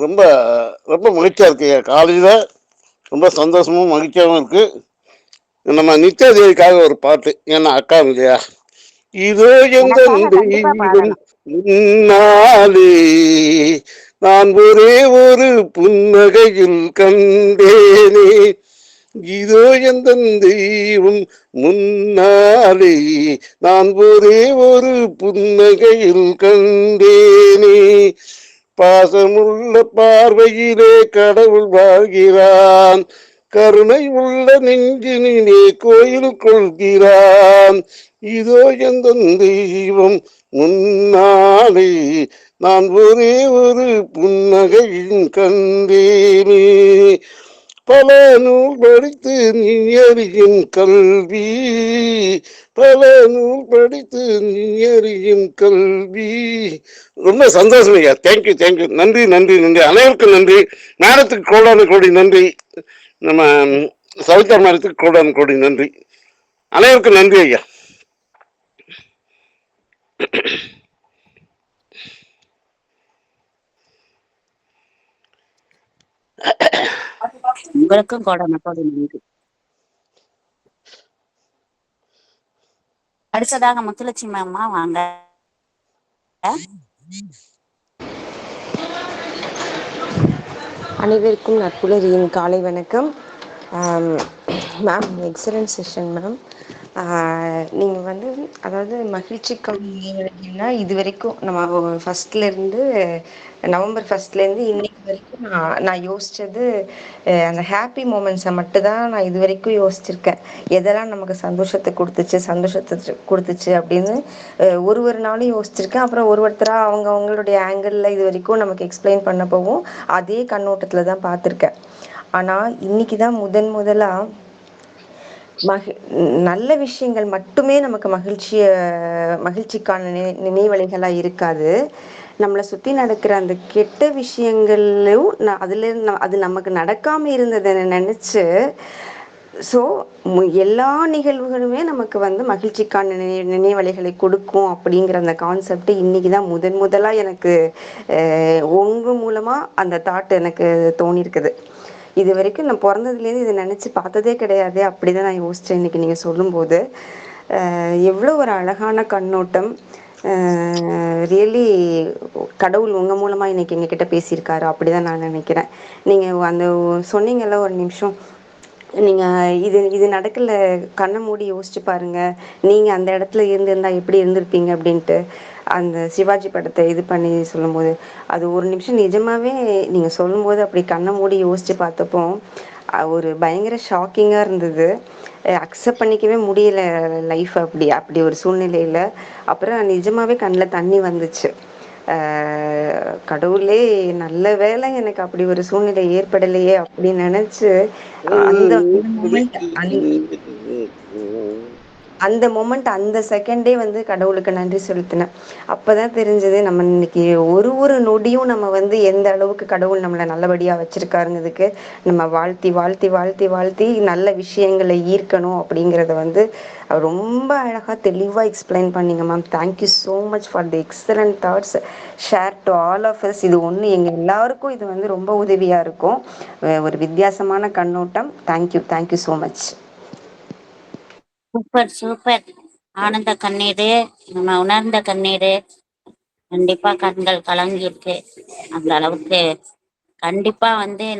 ரொம்ப ரொம்ப மகிழ்ச்சியாக இருக்கு. காலையில் ரொம்ப சந்தோஷமும் மகிழ்ச்சியாகவும் இருக்குது. நம்ம நித்யாதேவிக்காக ஒரு பாட்டு, ஏன்னா அக்கா இல்லையா, இதோ எந்த தெய்வம் முன்னாலே நான் ஒரே ஒரு புன்னகையில் கண்டேனே, இதோ எந்த தெய்வம் முன்னாலே நான் ஒரே ஒரு புன்னகையில் கண்டேனே, பாசமுள்ள பார்வையிலே கடவுள் வாழ்கிறான், கருணை உள்ள நெஞ்சினிலே கோயில் கொள்கிறான், இதோ எந்த தெய்வம் முன்னாலே நான் ஒரே ஒரு புன்னகையின் கண்டேனே, பல நூல் படித்து நீ அறியும் கல்வி, பல நூல் படித்து நீ அறியும் கல்வி. ரொம்ப சந்தோஷம் ஐயா. Thank you thank you. நன்றி நன்றி நன்றி. அனைவருக்கும் நன்றி. மேடத்துக்கு கோடான கோடி நன்றி. நம்ம சவிதா மேடத்துக்கு கோடான கோடி நன்றி. அனைவருக்கும் நன்றி ஐயா. உங்களுக்கும் கோடான கோடி நன்றி. அடுத்ததாக முத்துலட்சுமி அம்மா வாங்க. அனைவருக்கும் நட்புலரியின் காலை வணக்கம். Ma'am excellent session ma'am. நீங்கள் அதாவது மகிழ்ச்சிக்கான இது வரைக்கும் நம்ம ஃபஸ்ட்லேருந்து நவம்பர் ஃபஸ்ட்லேருந்து இன்னைக்கு வரைக்கும் நான் யோசித்தது அந்த ஹாப்பி மூமெண்ட்ஸை மட்டும்தான் நான் இது வரைக்கும் யோசிச்சிருக்கேன். எதெல்லாம் நமக்கு சந்தோஷத்தை கொடுத்துச்சு அப்படின்னு ஒரு நாளும் யோசிச்சிருக்கேன். அப்புறம் ஒருத்தராக அவங்களுடைய ஆங்கிளில் இது வரைக்கும் நமக்கு எக்ஸ்பிளைன் பண்ண போகும் அதே கண்ணோட்டத்தில் தான் பார்த்துருக்கேன். ஆனால் இன்னைக்கு தான் முதலாக நல்ல விஷயங்கள் மட்டுமே நமக்கு மகிழ்ச்சிக்கான நினைவலைகளாக இருக்காது. நம்மளை சுற்றி நடக்கிற அந்த கெட்ட விஷயங்களும் அது நமக்கு நடக்காமல் இருந்ததை நினச்சி ஸோ எல்லா நிகழ்வுகளுமே நமக்கு மகிழ்ச்சிக்கான நினைவலைகளை கொடுக்கும் அப்படிங்கிற அந்த கான்செப்ட் இன்னைக்கு தான் முதலாக எனக்கு உங்கள் மூலமாக அந்த தாட் எனக்கு தோணியிருக்குது. இது வரைக்கும் நான் பிறந்ததுலேருந்து இதை நினச்சி பார்த்ததே கிடையாது. அப்படி தான் நான் யோசித்தேன். இன்றைக்கி நீங்கள் சொல்லும்போது எவ்வளோ ஒரு அழகான கண்ணோட்டம். ரியலி கடவுள் உங்கள் மூலமாக இன்றைக்கி எங்ககிட்ட பேசியிருக்காரு. அப்படி தான் நான் நினைக்கிறேன். நீங்கள் அந்த சொன்னீங்கல்ல ஒரு நிமிஷம், நீங்கள் இது நடக்கல, கண்ணை மூடி யோசிச்சு பாருங்கள், நீங்கள் அந்த இடத்துல இருந்திருந்தால் எப்படி இருந்திருப்பீங்க அப்படின்ட்டு அந்த சிவாஜி படத்தை இது பண்ணி சொல்லும்போது அது ஒரு நிமிஷம் நிஜமாகவே நீங்கள் சொல்லும்போது அப்படி கண்ணை மூடி யோசித்து பார்த்தப்போ ஒரு பயங்கர ஷாக்கிங்காக இருந்தது. அக்செப்ட் பண்ணிக்கவே முடியல லைஃப் அப்படி ஒரு சூழ்நிலையில். அப்புறம் நிஜமாகவே கண்ணில் தண்ணி வந்துச்சு. கடவுளே நல்ல வேளை எனக்கு அப்படி ஒரு சூழ்நிலை ஏற்படலையே அப்படின்னு நினச்சி அந்த மொமெண்ட் அந்த செகண்டே கடவுளுக்கு நன்றி செலுத்தினேன். அப்போதான் தெரிஞ்சது நம்ம இன்னைக்கு ஒரு நொடியும் நம்ம எந்த அளவுக்கு கடவுள் நம்மளை நல்லபடியாக வச்சிருக்காருங்கிறதுக்கு நம்ம வாழ்த்தி வாழ்த்தி வாழ்த்தி வாழ்த்தி நல்ல விஷயங்களை ஈர்க்கணும் அப்படிங்கிறத ரொம்ப அழகாக தெளிவாக எக்ஸ்பிளைன் பண்ணிங்க ma'am. Thank you so much for the excellent thoughts share to all of us. இது எங்கள் எல்லாருக்கும் இது ரொம்ப உதவியாக இருக்கும். ஒரு வித்தியாசமான கண்ணோட்டம். Thank you so much. Super super. ஆனந்த கண்ணீரு, நம்ம உணர்ந்த கண்ணீரு, கண்டிப்பா கண்கள் கலங்கி இருக்கு. அந்த அளவுக்கு கண்டிப்பா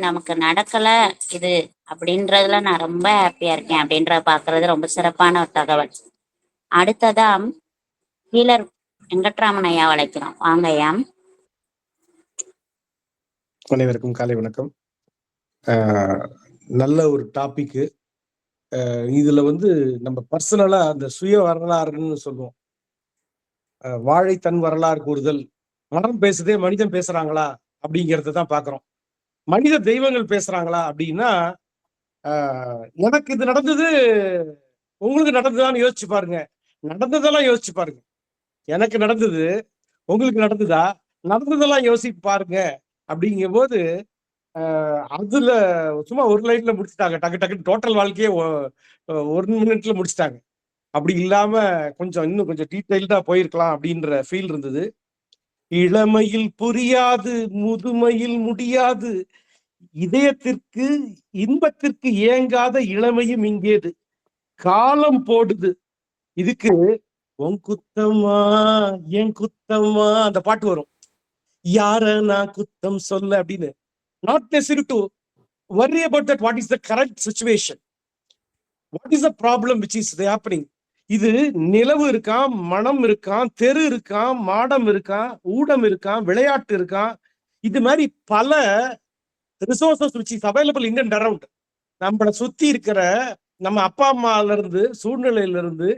நமக்கு நடக்கல இது அப்படின்றதுல நான் ரொம்ப ஹாப்பியா இருக்கேன் அப்படின்றத பாக்குறது ரொம்ப சிறப்பான ஒரு தகவல். அடுத்ததா ஹீலர் வெங்கட்ராமன் ஐயா அழைக்கிறோம். வாங்க ஐயா. அனைவருக்கும் காலை வணக்கம். நல்ல ஒரு டாபிக். இதுல நம்ம பர்சனலா அந்த சுய வரலாறுன்னு சொல்லுவோம். வாழை தன் வரலாறு கூறுதல். மரம் பேசுதே மனிதன் பேசுறாங்களா அப்படிங்கறத தான் பாக்குறோம். மனித தெய்வங்கள் பேசுறாங்களா அப்படின்னா எனக்கு இது நடந்தது, உங்களுக்கு நடந்ததான்னு யோசிச்சு பாருங்க. நடந்ததெல்லாம் யோசிச்சு பாருங்க. எனக்கு நடந்தது, உங்களுக்கு நடந்ததா, நடந்ததெல்லாம் யோசிச்சு பாருங்க. அப்படிங்கும் போது அதுல சும்மா ஒரு லைன்ல முடிச்சுட்டாங்க. டக்கு டக்குன்னு டோட்டல் வாழ்க்கையே 1 மினிட்ல முடிச்சுட்டாங்க. அப்படி இல்லாம இன்னும் கொஞ்சம் டீட்டெயில்டா போயிருக்கலாம் அப்படின்ற ஃபீல் இருந்தது. இளமையில் புரியாது, முதுமையில் முடியாது, இதயத்திற்கு இன்பத்திற்கு ஏங்காத இளமையும் இங்கேது, காலம் போடுது இதுக்கு உன் குத்தமா என் குத்தமா அந்த பாட்டு வரும். யார நான் குத்தம் சொல்ல அப்படின்னு. Not necessary to worry about that. What is the current situation? What is the problem which is happening? இது நிலவு இருக்கான், மனம் இருக்கான், தெரு இருக்கான், மாடம் இருக்கான், ஊடம் இருக்கான், விளையாட்டு இருக்கான். இது மாதிரி பல resources which is available in and around. நம்மளை சுத்தி இருக்கிற நம்ம அப்பா அம்மால இருந்து, சூழ்நிலையில இருந்து,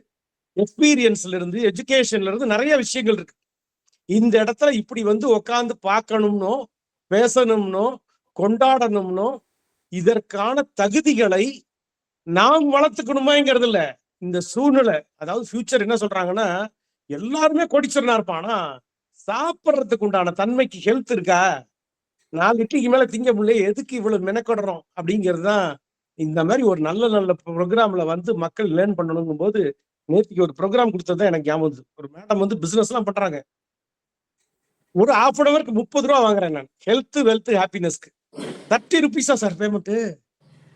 எக்ஸ்பீரியன்ஸ்ல இருந்து, எஜுகேஷன்ல இருந்து நிறைய விஷயங்கள் இருக்கு. இந்த இடத்துல இப்படி உட்கார்ந்து பார்க்கணும்னோ, பேசணும்னோ, கொண்டாடணும்னோ, இதற்கான தகுதிகளை நாம் வளர்த்துக்கணுமாங்கிறது இல்ல. இந்த சூழ்நிலை, அதாவது ஃபியூச்சர் என்ன சொல்றாங்கன்னா, எல்லாருமே கோடீஸ்வரனா இருப்பான், ஆனா சாப்பிட்றதுக்கு உண்டான தன்மைக்கு ஹெல்த் இருக்கா, 4 இட்லிக்கு மேல திங்க முடியல, எதுக்கு இவ்வளவு மெனக்கொடுறோம் அப்படிங்கிறது தான். இந்த மாதிரி ஒரு நல்ல நல்ல ப்ரோக்ராம்ல மக்கள் லேர்ன் பண்ணணுங்கும் போது, நேற்றுக்கு ஒரு ப்ரோக்ராம் கொடுத்தது எனக்கு ஞாபகம். ஒரு மேடம் பிசினஸ் எல்லாம் பண்றாங்க. ஒரு ½ அன் அவருக்கு 30 ரூபா வாங்குறேன் நான். ஹெல்த் வெல்த் ஹாப்பினஸ்க்கு 30 ருபீஸா சார் பேமெண்ட்?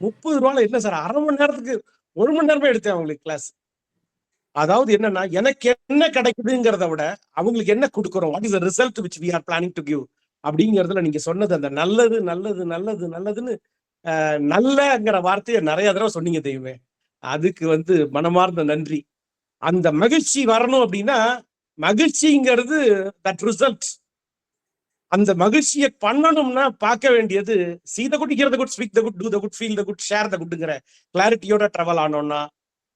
30 ரூபால என்ன சார், அரை மணி நேரத்துக்கு 1 மணி நேரமே எடுத்தேன் அவங்களுக்கு கிளாஸ். அதாவது என்னன்னா, எனக்கு என்ன கிடைக்குதுங்கிறத விட அவங்களுக்கு என்ன கொடுக்குறோம், what is the result which we are planning to give அப்படிங்கிறதுல நீங்க சொன்னது அந்த நல்லது நல்லது நல்லது நல்லதுன்னு நல்லங்கிற வார்த்தையை நிறைய தடவை சொன்னீங்க தெய்வமே. அதுக்கு மனமார்ந்த நன்றி. அந்த மகிழ்ச்சி வரணும் அப்படின்னா, மகிழ்ச்சிங்கிறது தட் ரிசல்ட். அந்த மகிழ்ச்சியை பண்ணணும்னா பார்க்க வேண்டியது see the good, hear the good, speak the good, do the good, feel the good, share the goodங்கிற கிளாரிட்டியோட ட்ராவல் ஆனோம்னா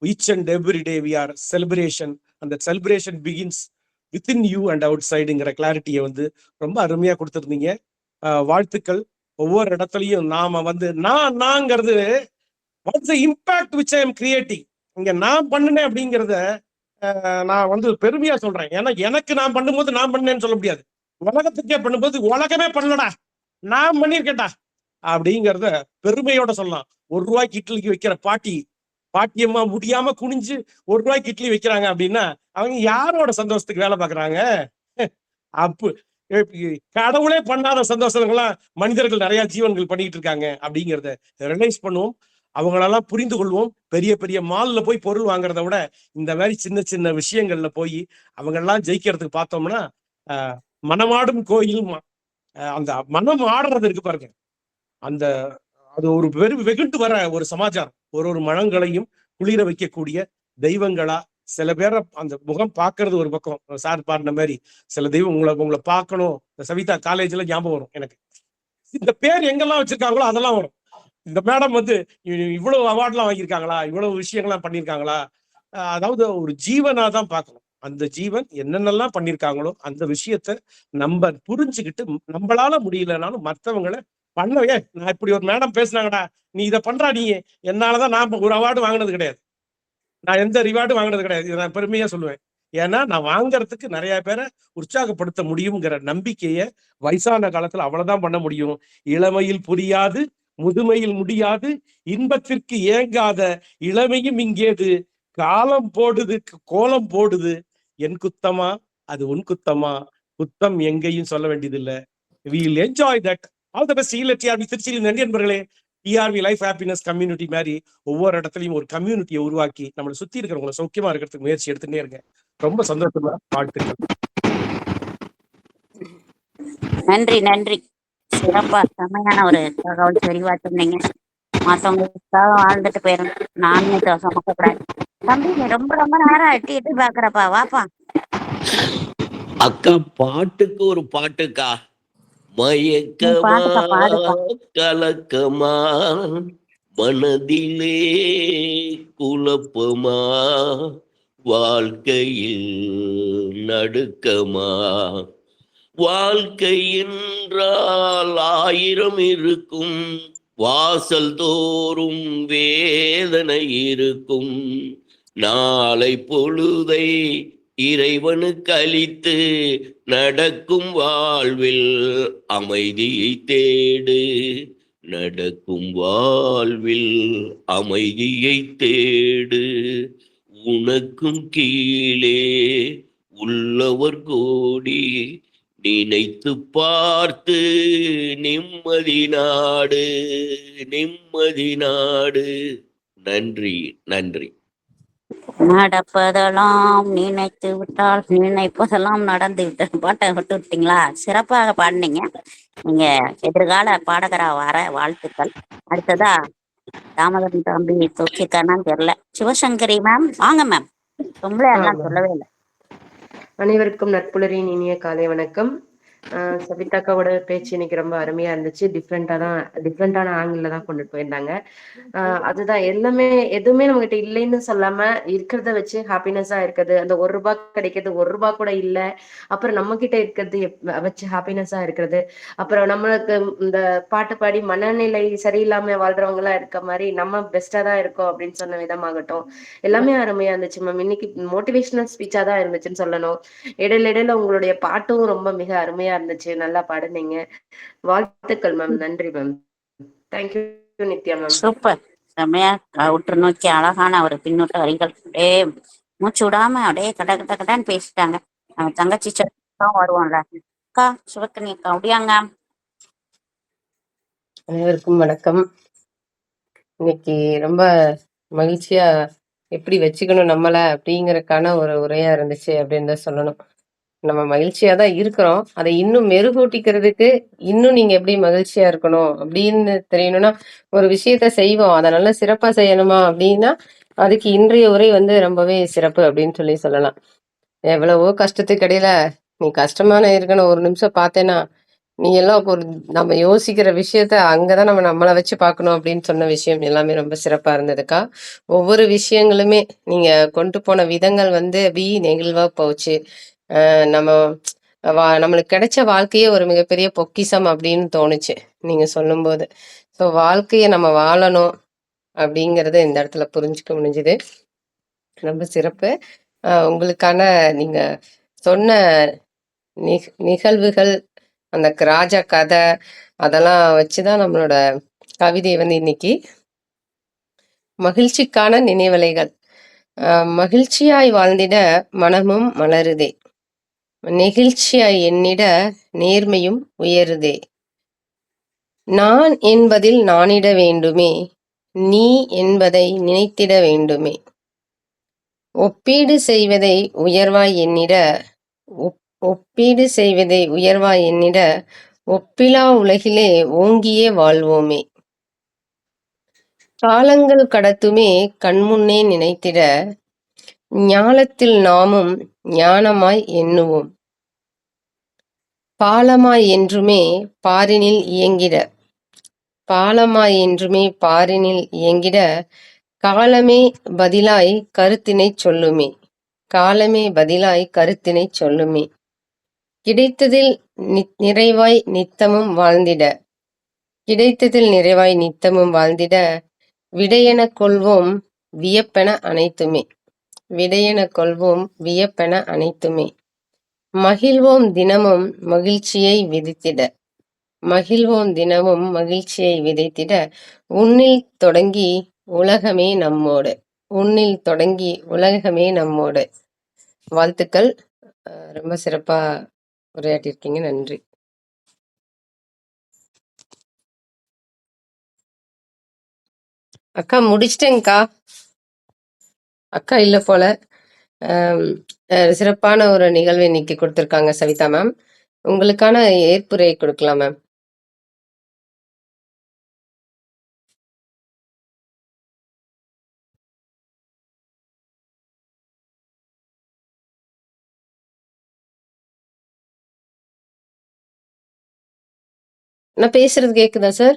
each and every day we are celebration, and that celebration begins within you and outsideங்கிற கிளாரிட்டியை ரொம்ப அருமையா கொடுத்துருந்தீங்க. வாழ்த்துக்கள். ஒவ்வொரு இடத்துலையும் நாம நான்ங்கிறது what's the impact which I am creating, இங்க நான் பண்ணினேன் அப்படிங்கிறத நான் பெருமையா சொல்றேன். ஏன்னா எனக்கு நான் பண்ணும்போது நான் பண்ணேன்னு சொல்ல முடியாது. உலகத்துக்கே பண்ணும்போது உலகமே பண்ணலடா, நான் பண்ணிருக்கேன்டா அப்படிங்கிறத பெருமையோட சொல்லலாம். 1 ரூபாய்க்கு இட்லிக்கு வைக்கிற பாட்டியம்மா முடியாம குனிஞ்சு 1 ரூபாய்க்கு இட்லி வைக்கிறாங்க அப்படின்னா அவங்க யாரோட சந்தோஷத்துக்கு வேலை பார்க்கறாங்க? அப்பு கடவுளே பண்ணாத சந்தோஷங்கள்லாம் மனிதர்கள் நிறைய ஜீவன்கள் பண்ணிட்டு இருக்காங்க அப்படிங்கிறத ரியலைஸ் பண்ணுவோம். அவங்களெல்லாம் புரிந்து கொள்வோம். பெரிய பெரிய மால்ல போய் பொருள் வாங்குறத விட இந்த மாதிரி சின்ன சின்ன விஷயங்கள்ல போய் அவங்கெல்லாம் ஜெயிக்கிறதுக்கு பார்த்தோம்னா, மனமாடும் கோயில், அந்த மனம் ஆடுறது இருக்கு பாருங்க, அது ஒரு வெகுண்டு வர ஒரு சமாச்சாரம். ஒரு மனங்களையும் குளிர வைக்கக்கூடிய தெய்வங்களா சில பேரை அந்த முகம் பார்க்கறது ஒரு பக்கம். சார் பாடின மாதிரி சில தெய்வம் உங்களை பார்க்கணும். சவிதா காலேஜ்ல ஞாபகம் வரும் எனக்கு. இந்த பேர் எங்கெல்லாம் வச்சிருக்காங்களோ அதெல்லாம் வரும். இந்த மேடம் இவ்வளவு அவார்ட்லாம் வாங்கியிருக்காங்களா, இவ்வளவு விஷயங்கள்லாம் பண்ணியிருக்காங்களா. அதாவது ஒரு ஜீவனா தான் பார்க்கணும். அந்த ஜீவன் என்னென்னலாம் பண்ணியிருக்காங்களோ அந்த விஷயத்த நம்ம புரிஞ்சுக்கிட்டு, நம்மளால முடியலனாலும் மற்றவங்களை பண்ணவே. நான் இப்படி ஒரு மேடம் பேசுனாங்கடா, நீ இதை பண்றா, நீ என்னாலதான் நான் ஒரு அவார்டு வாங்கினது கிடையாது, நான் எந்த ரிவார்டும் வாங்கினது கிடையாது. இதை நான் பெருமையா சொல்லுவேன். ஏன்னா நான் வாங்கறதுக்கு நிறைய பேரை உற்சாகப்படுத்த முடியுங்கிற நம்பிக்கைய வயசான காலத்துல அவ்வளவுதான் பண்ண முடியும். இளமையில் புரியாது, முதுமையில் முடியாது, இன்பத்திற்கு ஏங்காத இளமையும் இங்கேது, காலம் போடுது கோலம் போடுது, என் குத்தமா அது உன் குத்தமா, குத்தம் எங்கேயும் சொல்ல வேண்டியது இல்லை. we will enjoy that. all the best. திருச்சியில் நன்றி நண்பர்களே. டிஆர்வி லைஃப் ஹாப்பினஸ் கம்யூனிட்டி மாதிரி ஒவ்வொரு இடத்துலையும் ஒரு கம்யூனிட்டியை உருவாக்கி நம்மளை சுத்தி இருக்கிறவங்களை சௌக்கியமா இருக்கிறதுக்கு முயற்சி எடுத்துட்டே இருங்க. ரொம்ப சந்தோஷமா. வாழ்த்துக்கள். நன்றி நன்றி. சிறப்பா செம்மையான ஒரு தகவல் தெளிவா சொன்னீங்க. மத்தவங்களுக்காக வாழ்ந்துட்டு போயிடணும். நானும் இதை சுமக்க கூடாது. தம்பி நீ ரொம்ப ரொம்ப நேரம் எட்டி எட்டி பாக்குறப்பா, வாப்பா. அக்கா பாட்டுக்கு ஒரு பாட்டுக்கா. நீ மயக்கமா பாட்டுக்க பாடுப்பா. கலக்கமா மனதிலே குழப்பமா வாழ்க்கையில் நடுக்கமா வாழ்க்கை என்றால் 1000 இருக்கும் வாசல் தோறும் வேதனை இருக்கும் நாளை பொழுதை இறைவனுக்கு அளித்து நடக்கும் வாழ்வில் அமைதியை தேடு நடக்கும் வாழ்வில் அமைதியை தேடு உனக்கும் கீழே உள்ளவர் கோடி நினைத்து பார்த்து நிம்மதி நாடு நிம்மதி நாடு. நன்றி நன்றி. நடப்பதெல்லாம் நினைத்து விட்டால் நினைப்பதெல்லாம் நடந்து விட்டது பாட்டை விட்டு விட்டீங்களா? சிறப்பாக பாடினீங்க. நீங்க எதிர்கால பாடகரா வர வாழ்த்துக்கள். அடுத்ததா தாமோதரன் தம்பி தூக்கிக்கானான்னு தெரியல. சிவசங்கரி மேம் வாங்க மேம். பொம்பளை எல்லாம் ஆமா. சொல்லவே இல்லை. அனைவருக்கும் நட்புலரின் இனிய காலை வணக்கம். சபிதாக்காவோட பேச்சு இன்னைக்கு ரொம்ப அருமையா இருந்துச்சு. டிஃப்ரெண்டான ஆங்கிள் தான் கொண்டுட்டு போயிருந்தாங்க. அதுதான் எல்லாமே எதுவுமே நம்மகிட்ட இல்லைன்னு சொல்லாம இருக்கிறத வச்சு ஹாப்பினஸா இருக்குது. அந்த ₹1 கிடைக்கிறது ₹1 கூட இல்ல. அப்புறம் நம்ம கிட்ட இருக்கிறது வச்சு ஹாப்பினஸா இருக்கிறது. அப்புறம் நம்மளுக்கு இந்த பாட்டு பாடி மனநிலை சரியில்லாம வாழ்றவங்க எல்லாம் இருக்க மாதிரி நம்ம பெஸ்டா தான் இருக்கோம் அப்படின்னு சொன்ன விதமாகட்டும், எல்லாமே அருமையா இருந்துச்சு மேம். இன்னைக்கு மோட்டிவேஷனல் ஸ்பீச்சா தான் இருந்துச்சுன்னு சொல்லணும். இடையில உங்களுடைய பாட்டும் ரொம்ப மிக அருமையா இருந்துச்சு. நல்லா பாடுனீங்க. வாழ்த்துக்கள் மேம். நன்றி ma'am. Thank you Nithya ma'am. Super. செம்மையா உற்று நோக்கி அழகான ஒரு பின்னூட்ட வரிகள். அப்படியே மூச்சு விடாம அப்படியே கட கட கடன்னு பேசிட்டாங்க. நம்ம தங்கச்சி தான் வருவோம்ல. அக்கா சிவக்கனி அக்கா அப்படியாங்க? அனைவருக்கும் வணக்கம். இன்னைக்கு ரொம்ப மகிழ்ச்சியா எப்படி வச்சுக்கணும் நம்மள அப்படிங்கறதுக்கான ஒரு உரையா இருந்துச்சு அப்படின்னு தான் சொல்லணும். நம்ம மகிழ்ச்சியா தான் இருக்கிறோம். அதை இன்னும் மெருகூட்டிக்கிறதுக்கு இன்னும் நீங்க எப்படி மகிழ்ச்சியா இருக்கணும் அப்படின்னு தெரியணும்னா ஒரு விஷயத்த செய்வோம். அதை நல்லா சிறப்பா செய்யணுமா அப்படின்னா அதுக்கு இன்றைய உரை ரொம்பவே சிறப்பு அப்படின்னு சொல்லலாம். எவ்வளவோ கஷ்டத்துக்கு இடையில நீ கஷ்டமான இருக்கணும் ஒரு நிமிஷம் பார்த்தேன்னா நீ எல்லாம் ஒரு நம்ம யோசிக்கிற விஷயத்த அங்கதான் நம்ம நம்மளை வச்சு பார்க்கணும் அப்படின்னு சொன்ன விஷயம் எல்லாமே ரொம்ப சிறப்பா இருந்ததுக்கா. ஒவ்வொரு விஷயங்களுமே நீங்க கொண்டு போன விதங்கள் அப்படி நெகிழ்வா போச்சு. நம்ம நம்மளுக்கு கிடைச்ச வாழ்க்கையே ஒரு மிகப்பெரிய பொக்கிஷம் அப்படின்னு தோணுச்சு நீங்க சொல்லும்போது. ஸோ வாழ்க்கையை நம்ம வாழணும் அப்படிங்கறத இந்த இடத்துல புரிஞ்சுக்க முடிஞ்சுது. ரொம்ப சிறப்பு. உங்களுக்கான நீங்க சொன்ன நிகழ்வுகள் அந்த ராஜா கதை அதெல்லாம் வச்சுதான் நம்மளோட கவிதையை இன்னைக்கு மகிழ்ச்சிக்கான நினைவலைகள். மகிழ்ச்சியாய் வாழ்ந்திட மனமும் மலருதே நெகிழ்ச்சியாய் எண்ணிட நேர்மையும் உயருதே நான் என்பதில் நானிட வேண்டுமே நீ என்பதை நினைத்திட வேண்டுமே ஒப்பீடு செய்வதை உயர்வாய் எண்ணிட ஒப்பீடு செய்வதை உயர்வாய் எண்ணிட ஒப்பிலா உலகிலே ஓங்கியே வாழ்வோமே காலங்கள் கடத்துமே கண்முன்னே நினைத்திட ஞாலத்தில் நாமும் ஞானமாய் எண்ணுவோம் பாலமாய் என்றுமே பாரினில் இயங்கிட பாலமாய் என்றுமே பாரினில் இயங்கிட காலமே பதிலாய் கருத்தினைச் சொல்லுமே காலமே பதிலாய் கருத்தினைச் சொல்லுமே கிடைத்ததில் நிறைவாய் நித்தமும் வாழ்ந்திட கிடைத்ததில் நிறைவாய் நித்தமும் வாழ்ந்திட விடையெனக் கொள்வோம் வியப்பென அனைத்துமே விடையெனக் கொள்வோம் வியப்பென அனைத்துமே மகிழ்வோம் தினமும் மகிழ்ச்சியை விதித்திட மகிழ்வோம் தினமும் மகிழ்ச்சியை விதைத்திட உன்னில் தொடங்கி உலகமே நம்மோடு உன்னில் தொடங்கி உலகமே நம்மோடு. வாழ்த்துக்கள். ரொம்ப சிறப்பா உரையாட்டிருக்கீங்க. நன்றி. அக்கா முடிச்சிட்டேங்கக்கா. அக்கா இல்ல போல. சிறப்பான ஒரு நிகழ்வு இன்னைக்கு கொடுத்துருக்காங்க சவிதா மேம். உங்களுக்கான ஏற்புரை கொடுக்கலாம் மேம். நான் பேசுறது கேக்குதா சார்?